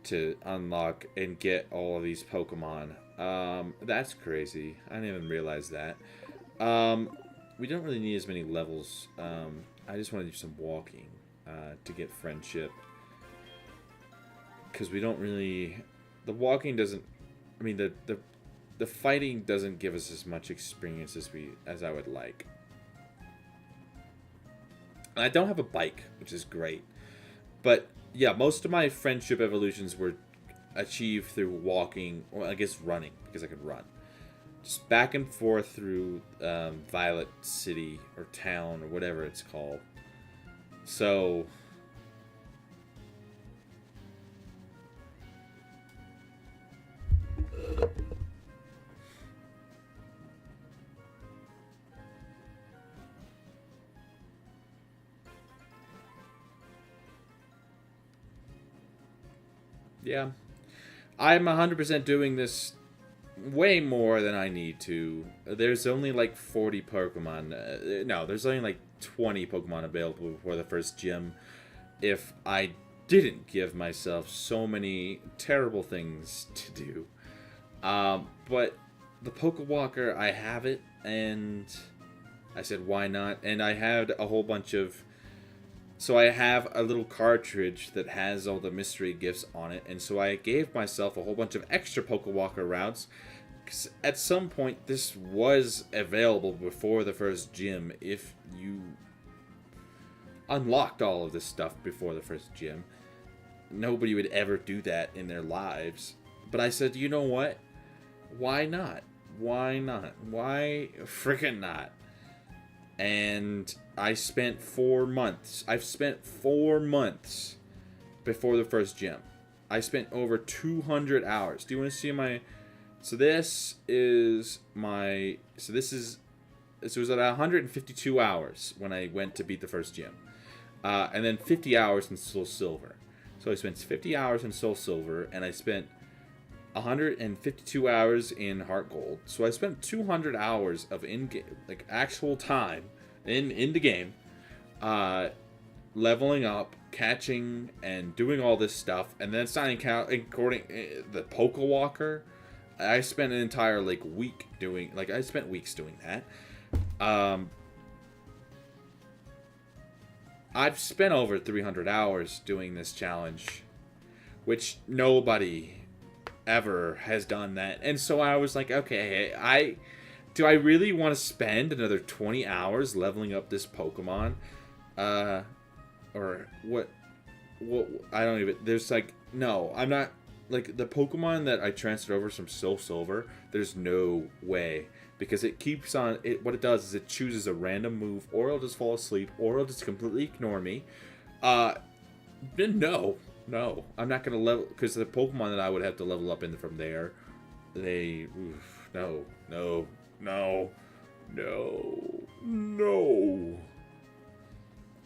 to unlock and get all of these Pokemon. That's crazy. I didn't even realize that. We don't really need as many levels. I just want to do some walking to get friendship. Because we don't really... The walking doesn't... I mean, the fighting doesn't give us as much experience as I would like. And I don't have a bike, which is great. But, yeah, most of my friendship evolutions were achieved through walking, or I guess running, because I could run. Just back and forth through Violet City or town or whatever it's called. So yeah, I'm 100% doing this way more than I need to. There's only 40 Pokemon. No, there's only 20 Pokemon available before the first gym. If I didn't give myself so many terrible things to do. But the Pokewalker, I have it, and I said, why not? And I had a whole bunch of... So I have a little cartridge that has all the mystery gifts on it, and so I gave myself a whole bunch of extra Pokewalker routes. 'Cause at some point, this was available before the first gym if you unlocked all of this stuff before the first gym. Nobody would ever do that in their lives. But I said, you know what? Why not? Why not? Why freaking not? And I spent 4 months. I've spent 4 months before the first gym. I spent over 200 hours. Do you want to see my... So this is my... So this was at 152 hours when I went to beat the first gym. And then 50 hours in Soul Silver. So I spent 50 hours in Soul Silver, and I spent 152 hours in HeartGold. So I spent 200 hours of in-game, actual time in the game, leveling up, catching, and doing all this stuff. And then it's not including the Pokewalker. I spent an entire week doing... I spent weeks doing that. I've spent over 300 hours doing this challenge, which nobody ever has done that. And so I was like, okay, do I really want to spend another 20 hours leveling up this Pokemon? Or what, I don't even, there's no, I'm not, the Pokemon that I transferred over from Soul Silver, there's no way. Because it keeps on, what it does is it chooses a random move, or it'll just fall asleep, or it'll just completely ignore me. No, I'm not going to level, because the Pokemon that I would have to level up in from there, no.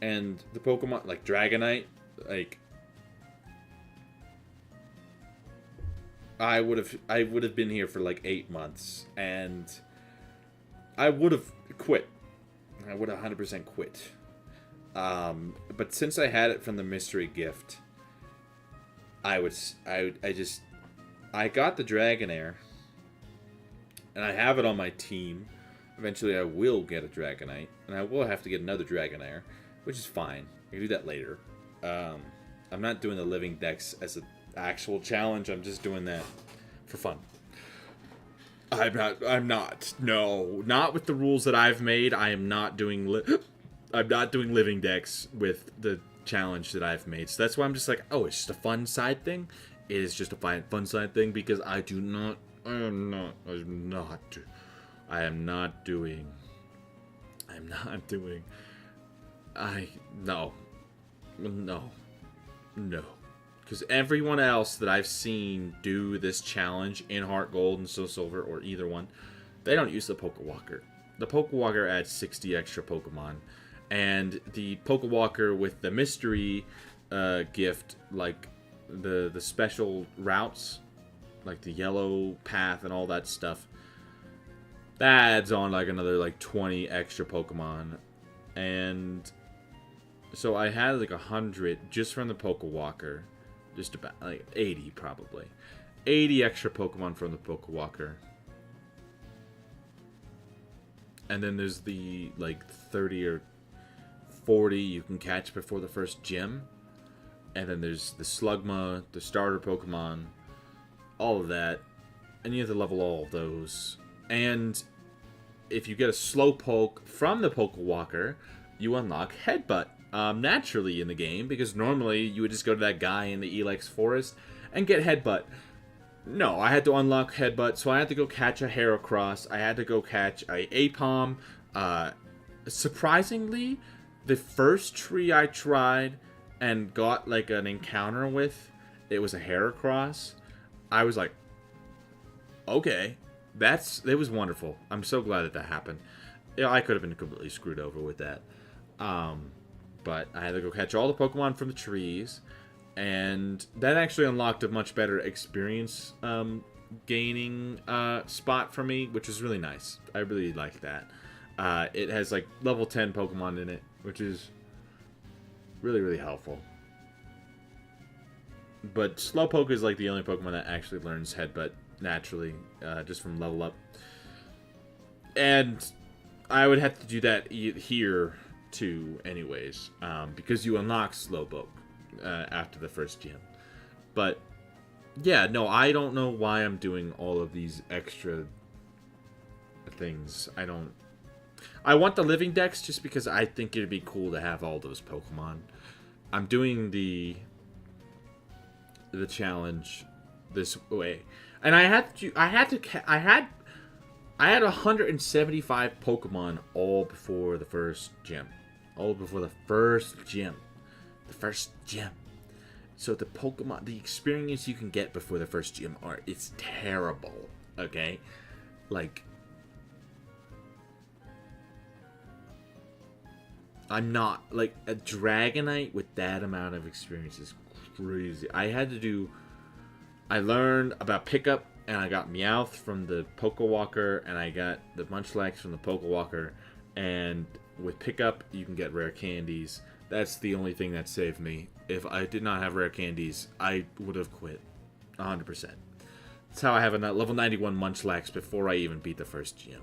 And the Pokemon, like Dragonite, I would have been here for 8 months, and I would have quit. I would have 100% quit. But since I had it from the mystery gift, I got the Dragonair, and I have it on my team. Eventually, I will get a Dragonite, and I will have to get another Dragonair, which is fine. I can do that later. I'm not doing the living dex as an actual challenge. I'm just doing that for fun. I'm not. No, not with the rules that I've made. I am not doing. I'm not doing living decks with the challenge that I've made. So that's why I'm just like, oh, it's just a fun side thing. It is just a fun side thing because I am not doing. No. Because everyone else that I've seen do this challenge in HeartGold and Soul Silver, or either one, they don't use the Pokewalker. The Pokewalker adds 60 extra Pokemon. And the Pokewalker with the mystery gift, like the special routes, like the yellow path and all that stuff, that adds on like another like 20 extra Pokemon. And so I had like 100 just from the Pokewalker. Just about like 80 probably. 80 extra Pokemon from the Pokewalker. And then there's the like 30 or 40 you can catch before the first gym. And then there's the Slugma, the starter Pokemon, all of that. And you have to level all of those. And if you get a Slowpoke from the Pokewalker, you unlock Headbutt. Naturally in the game, because normally you would just go to that guy in the Elex Forest and get Headbutt. No, I had to unlock Headbutt, so I had to go catch a Heracross. I had to go catch a Apom. Surprisingly, the first tree I tried and got like an encounter with, it was a Heracross. I was like, okay, it was wonderful. I'm so glad that happened. Yeah, I could have been completely screwed over with that. But I had to go catch all the Pokemon from the trees, and that actually unlocked a much better experience gaining spot for me, which was really nice. I really like that. It has like level 10 Pokemon in it, which is really, really helpful. But Slowpoke is like the only Pokemon that actually learns Headbutt naturally, just from level up. And I would have to do that here too anyways, because you unlock Slowpoke after the first gym. But yeah, no, I don't know why I'm doing all of these extra things. I want the living dex just because I think it'd be cool to have all those Pokemon. I'm doing the challenge this way, and I had 175 Pokemon all before the first gym. All before the first gym. So the Pokemon, the experience you can get before the first gym it's terrible. Okay? Like, I'm not, like, a Dragonite with that amount of experience is crazy. I learned about Pickup, and I got Meowth from the Pokewalker, and I got the Munchlax from the Pokewalker, and with Pickup, you can get rare candies. That's the only thing that saved me. If I did not have rare candies, I would have quit. 100%. That's how I have a level 91 Munchlax before I even beat the first gym.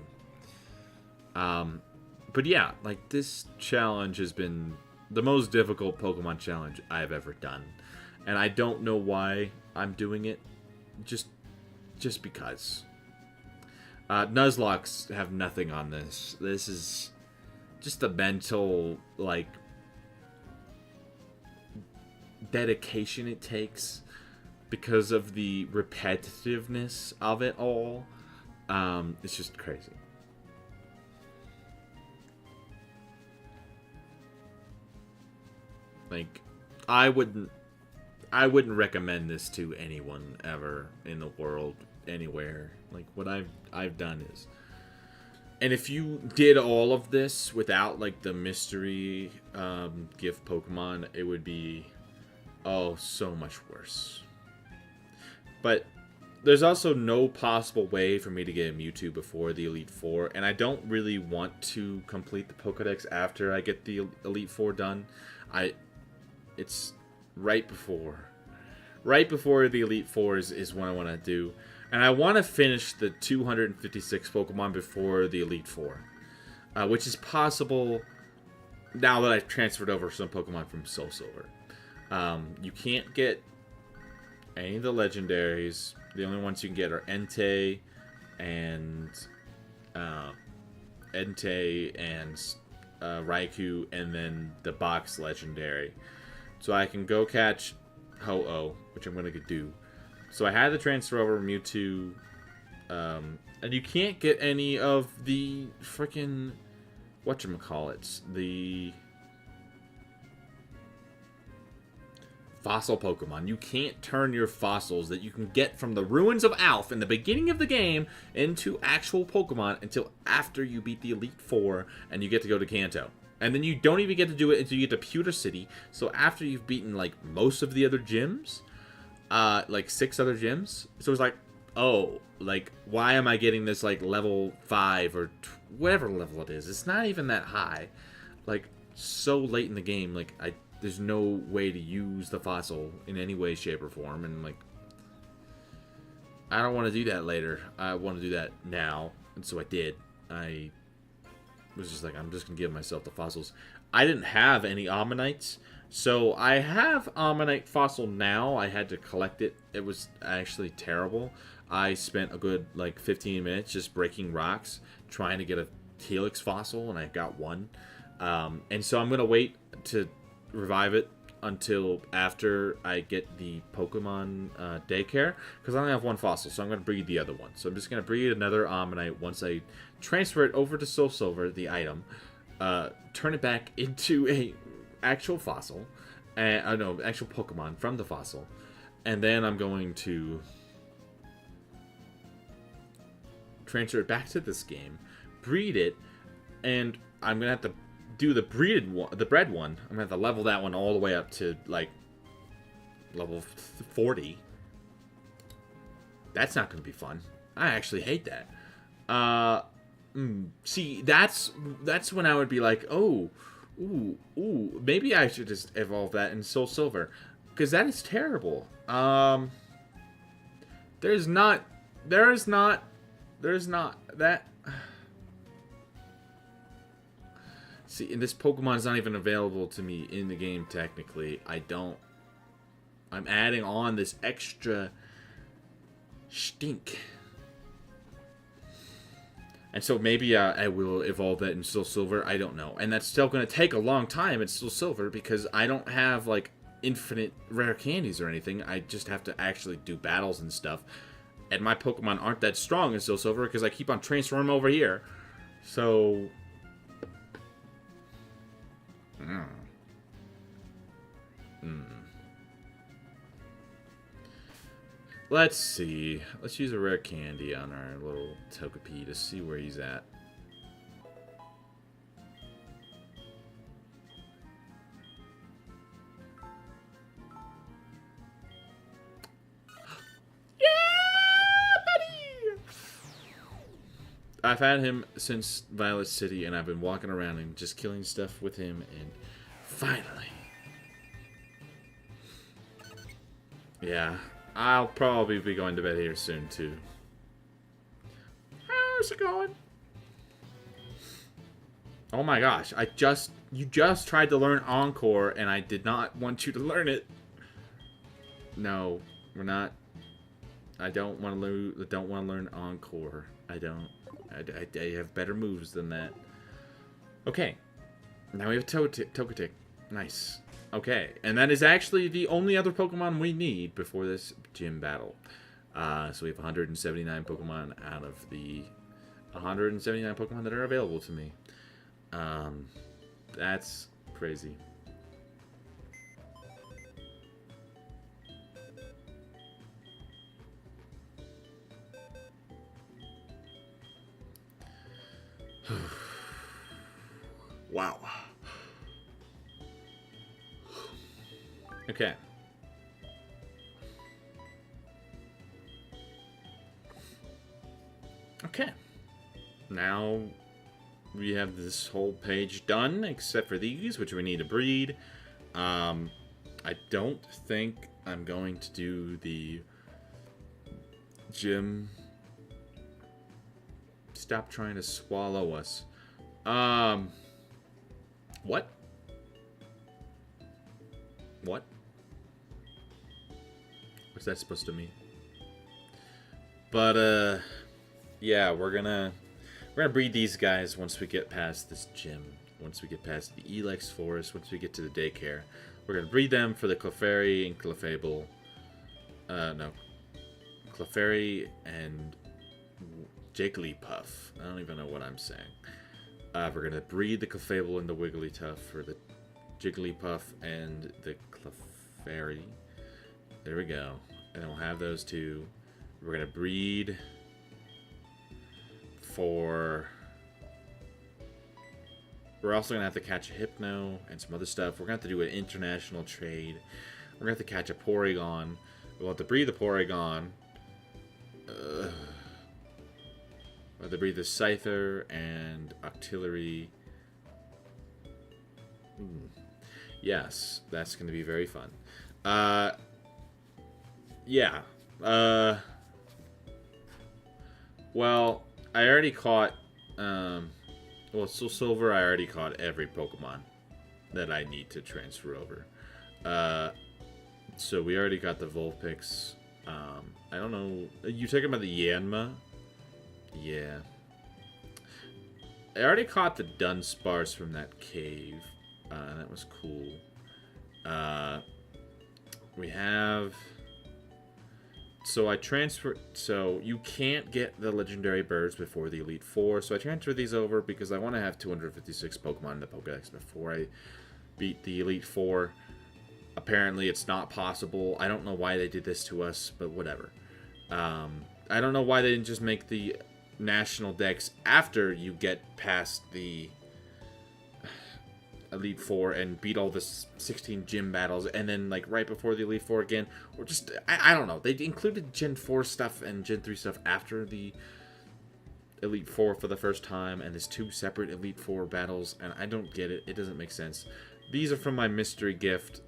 But yeah, like, this challenge has been the most difficult Pokemon challenge I've ever done. And I don't know why I'm doing it. Just because. Nuzlocke have nothing on this. This is just the mental, like, dedication it takes because of the repetitiveness of it all. It's just crazy. Like, I wouldn't recommend this to anyone ever in the world, anywhere. Like, what I've done is, and if you did all of this without, like, the mystery gift Pokemon, it would be so much worse. But there's also no possible way for me to get a Mewtwo before the Elite Four, and I don't really want to complete the Pokedex after I get the Elite Four done. It's right before the Elite Four is what I want to do, and I want to finish the 256 Pokemon before the Elite Four, which is possible now that I've transferred over some Pokemon from Soul Silver. You can't get any of the legendaries. The only ones you can get are Entei and Raikou, and then the box legendary. So I can go catch Ho-Oh, which I'm going to do. So I had to transfer over Mewtwo, and you can't get any of the freaking whatchamacallits, the fossil Pokemon. You can't turn your fossils that you can get from the ruins of Alph in the beginning of the game into actual Pokemon until after you beat the Elite Four and you get to go to Kanto. And then you don't even get to do it until you get to Pewter City. So after you've beaten, like, most of the other gyms, like 6 other gyms, so it's like, oh, like, why am I getting this, like, level 5 or whatever level it is? It's not even that high. Like, so late in the game, like, there's no way to use the fossil in any way, shape, or form. And, like, I don't want to do that later. I want to do that now. And so I did. I was just like, I'm just going to give myself the fossils. I didn't have any Ammonites. So I have Ammonite fossil now. I had to collect it. It was actually terrible. I spent a good, like, 15 minutes just breaking rocks, trying to get a Helix fossil, and I got one. And so I'm going to wait to revive it until after I get the Pokemon daycare, because I only have one fossil, so I'm going to breed the other one. So I'm just going to breed another Ammonite once I transfer it over to Soul Silver, the item, turn it back into a actual fossil, and no, actual Pokemon from the fossil, and then I'm going to transfer it back to this game, breed it, and I'm going to have to do the bred one. I'm gonna have to level that one all the way up to, like, level 40. That's not gonna be fun. I actually hate that. See, that's when I would be like, oh, ooh, maybe I should just evolve that in Soul Silver, because that is terrible. There's not that. See, and this Pokemon is not even available to me in the game, technically. I'm adding on this extra stink. And so maybe I will evolve that in Soul Silver. I don't know. And that's still going to take a long time in Soul Silver, because I don't have, like, infinite rare candies or anything. I just have to actually do battles and stuff. And my Pokemon aren't that strong in Soul Silver, because I keep on transferring them over here. So let's see. Let's use a rare candy on our little Togepi to see where he's at. Yeah, buddy! I've had him since Violet City, and I've been walking around and just killing stuff with him, and finally. Yeah, I'll probably be going to bed here soon, too. How's it going? Oh my gosh, you just tried to learn Encore, and I did not want you to learn it. No, we're not. I don't want to learn Encore. I don't. I have better moves than that. Okay. Now we have Togetic. Nice. Okay. And that is actually the only other Pokemon we need before this gym battle. So we have 179 Pokemon out of the 179 Pokemon that are available to me. That's crazy. Wow. Okay. Okay. Now we have this whole page done, except for these, which we need to breed. I don't think I'm going to do the gym. Stop trying to swallow us. What? What? What's that supposed to mean? But, yeah, we're gonna breed these guys once we get past this gym. Once we get past the Elex Forest, once we get to the daycare. We're gonna breed them for the Clefairy and Clefable. No. Clefairy and Jigglypuff. I don't even know what I'm saying. We're gonna breed the Clefable and the Wigglytuff for the Jigglypuff and the Clefairy. There we go. And then we'll have those two. We're gonna breed for... We're also gonna have to catch a Hypno and some other stuff. We're gonna have to do an international trade. We're gonna have to catch a Porygon. We'll have to breed the Porygon. We'll have to breed the Scyther and Octillery. Yes, that's gonna be very fun. Yeah. Well, I already caught, well, Soul Silver, I already caught every Pokemon that I need to transfer over. So we already got the Vulpix. I don't know, you talking about the Yanma? Yeah. I already caught the Dunsparce from that cave. That was cool. We have... So I transfer. So you can't get the legendary birds before the Elite Four. So I transfer these over because I want to have 256 Pokemon in the Pokedex before I beat the Elite Four. Apparently, it's not possible. I don't know why they did this to us, but whatever. I don't know why they didn't just make the national dex after you get past the Elite Four and beat all the 16 gym battles, and then like right before the Elite Four again, or just I don't know. They included Gen 4 stuff and Gen 3 stuff after the Elite Four for the first time, and there's two separate Elite Four battles, and I don't get it. It doesn't make sense. These are from my mystery gift.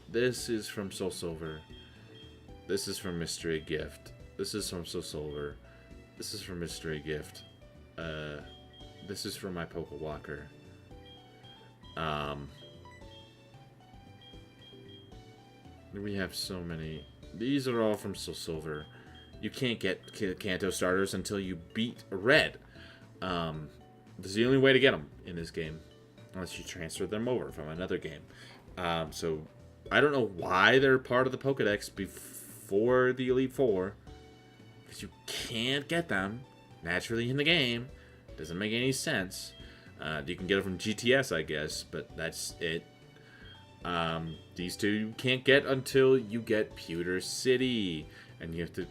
This is from Soul Silver. This is from mystery gift. This is from Soul Silver. This is from mystery gift. This is from my Pokewalker. We have so many. These are all from Soul Silver. You can't get Kanto starters until you beat Red. This is the only way to get them in this game, unless you transfer them over from another game. So I don't know why they're part of the Pokedex before the Elite Four, because you can't get them naturally in the game. Doesn't make any sense. You can get it from GTS, I guess, but that's it. These two you can't get until you get Pewter City, and you have to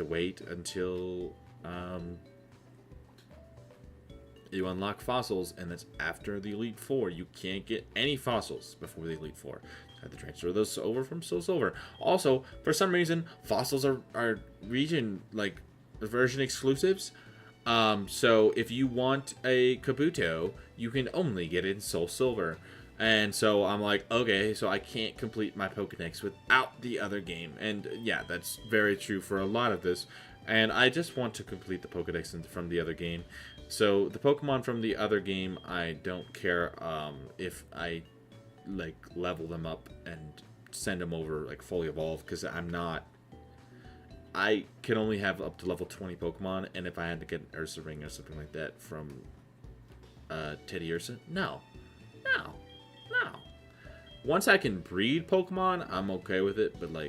wait until you unlock fossils, and that's after the Elite Four. You can't get any fossils before the Elite Four. I have to transfer those over from Soul Silver. Also, for some reason, fossils are region version exclusives. So if you want a Kabuto, you can only get it in Soul Silver. And so I'm like, okay, so I can't complete my Pokedex without the other game. And yeah, that's very true for a lot of this. And I just want to complete the Pokedex from the other game. So the Pokemon from the other game, I don't care if I level them up and send them over fully evolved, because I can only have up to level 20 Pokemon, and if I had to get an Ursa Ring or something like that from Teddy Ursa, no. Once I can breed Pokemon, I'm okay with it, but no.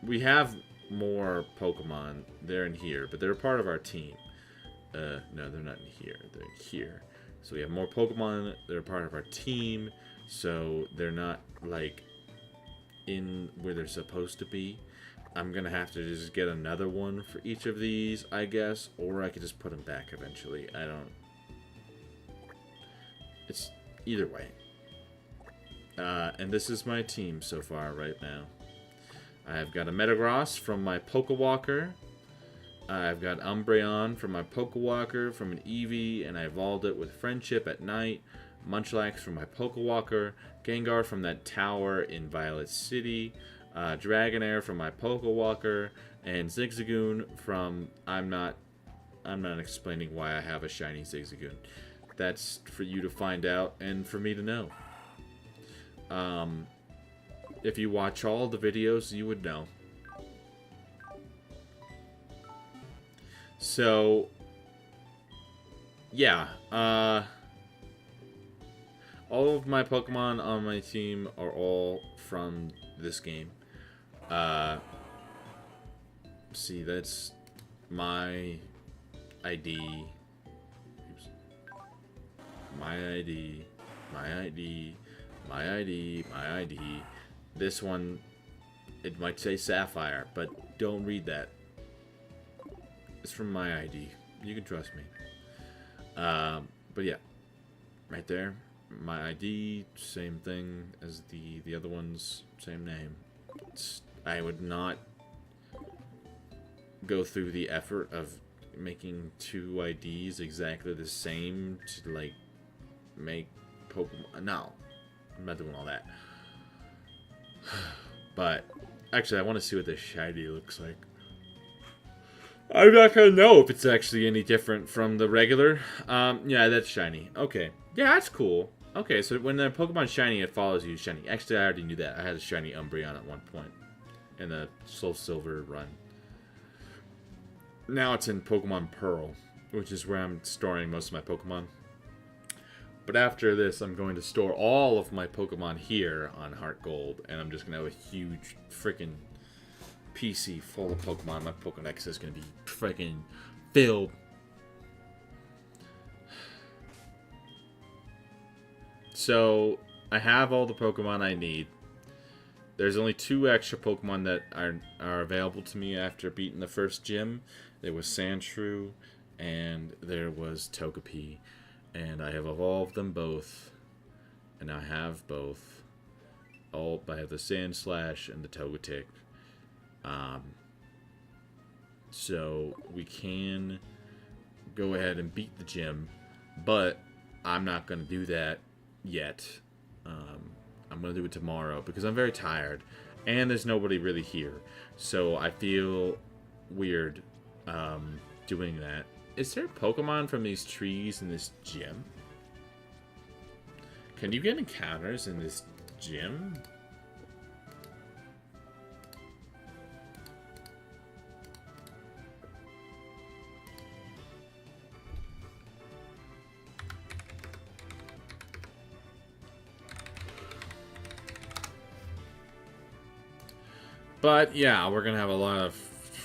We have more Pokemon. They're in here, but they're part of our team. No, they're not in here. They're in here. So we have more Pokemon. They're part of our team. So they're not in where they're supposed to be. I'm gonna have to just get another one for each of these, I guess, or I could just put them back eventually. It's either way. And this is my team so far right now. I've got a Metagross from my Pokewalker. I've got Umbreon from my Pokewalker from an Eevee, and I evolved it with Friendship at night. Munchlax from my Pokewalker. Gengar from that tower in Violet City. Dragonair from my Pokewalker. And Zigzagoon from... I'm not explaining why I have a shiny Zigzagoon. That's for you to find out and for me to know. If you watch all the videos, you would know. So, yeah. All of my Pokemon on my team are all from this game. See, that's my ID. Oops. My ID. My ID. My ID. My ID. This one, it might say Sapphire, but don't read that. It's from my ID. You can trust me. But yeah, right there, my ID, same thing as the other ones, same name. I would not go through the effort of making two IDs exactly the same to like make Pokemon. No, I'm not doing all that. But actually, I want to see what this shiny looks like. I'm not gonna know if it's actually any different from the regular. Yeah, that's shiny. Okay, yeah, that's cool. Okay, so when the Pokemon shiny, it follows you shiny. Actually, I already knew that. I had a shiny Umbreon at one point in the Soul Silver run. Now it's in Pokemon Pearl, which is where I'm storing most of my Pokemon. But after this, I'm going to store all of my Pokemon here on HeartGold, and I'm just going to have a huge freaking PC full of Pokemon. My Pokédex is going to be freaking filled. So, I have all the Pokemon I need. There's only 2 extra Pokemon that are available to me after beating the first gym. There was Sandshrew, and there was Togepi. And I have evolved them both. And I have both. I have the Sandslash and the Togetic. So we can go ahead and beat the gym. But I'm not going to do that yet. I'm going to do it tomorrow because I'm very tired. And there's nobody really here. So I feel weird doing that. Is there Pokemon from these trees in this gym? Can you get encounters in this gym? But yeah, we're gonna have a lot of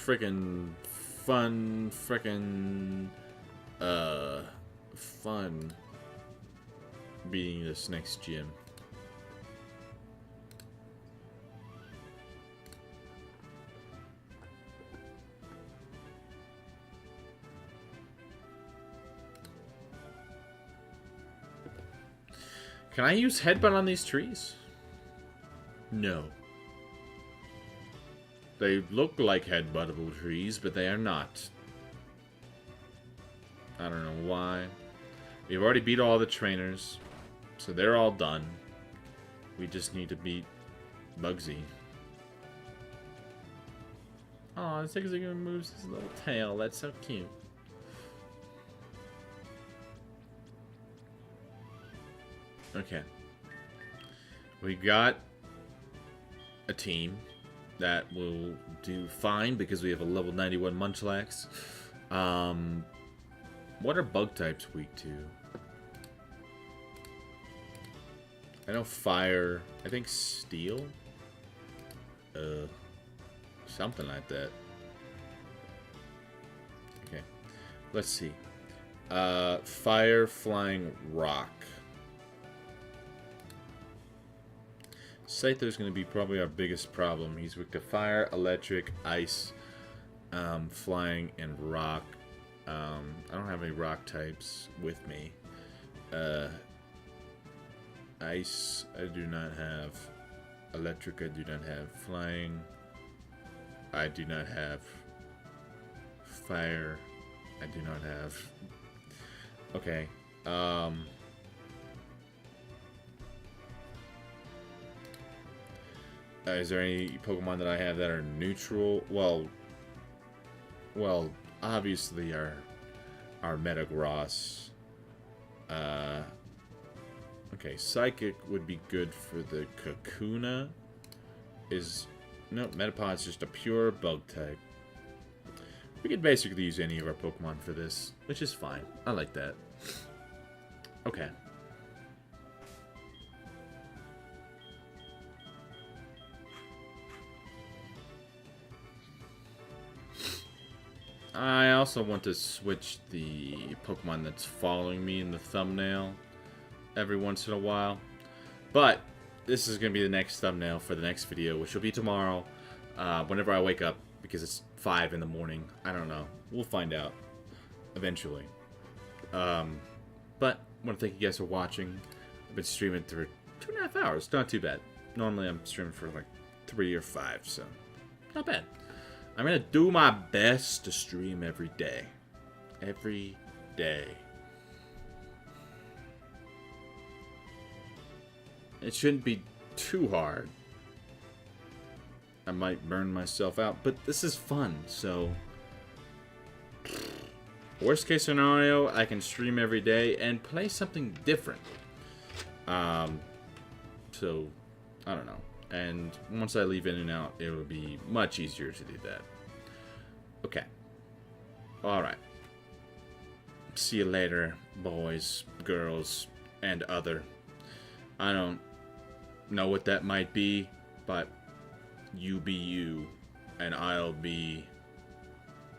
freaking fun, fun beating this next gym. Can I use Headbutt on these trees? No. They look like headbuttable trees, but they are not. I don't know why. We've already beat all the trainers, so they're all done. We just need to beat Bugsy. Aw, Zigzagoon moves his little tail. That's so cute. Okay. We got a team that will do fine because we have a level 91 Munchlax. What are bug types weak to? I know fire. I think steel. Something like that. Okay. Let's see. Fire, flying, rock. Scyther's going to be probably our biggest problem. He's weak to fire, electric, ice, flying, and rock. I don't have any rock types with me. Ice, I do not have. Electric, I do not have. Flying, I do not have. Fire, I do not have. Okay. Is there any Pokemon that I have that are neutral? Well, obviously our Metagross. Okay, Psychic would be good for the Kakuna. No, Metapod's just a pure bug type. We could basically use any of our Pokemon for this, which is fine. I like that. Okay. I also want to switch the Pokemon that's following me in the thumbnail every once in a while. But this is going to be the next thumbnail for the next video, which will be tomorrow, whenever I wake up, because it's 5 in the morning. I don't know. We'll find out eventually. But I want to thank you guys for watching. I've been streaming for 2.5 hours. Not too bad. Normally I'm streaming for like 3 or 5, so not bad. I'm going to do my best to stream every day. Every day. It shouldn't be too hard. I might burn myself out, but this is fun, so... Worst case scenario, I can stream every day and play something different. So, I don't know. And once I leave in and out, it will be much easier to do that. Okay. Alright. See you later, boys, girls, and other. I don't know what that might be, but you be you, and I'll be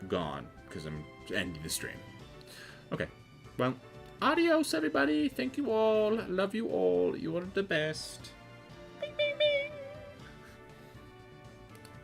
gone, because I'm ending the stream. Okay. Well, adios, everybody. Thank you all. Love you all. You are the best.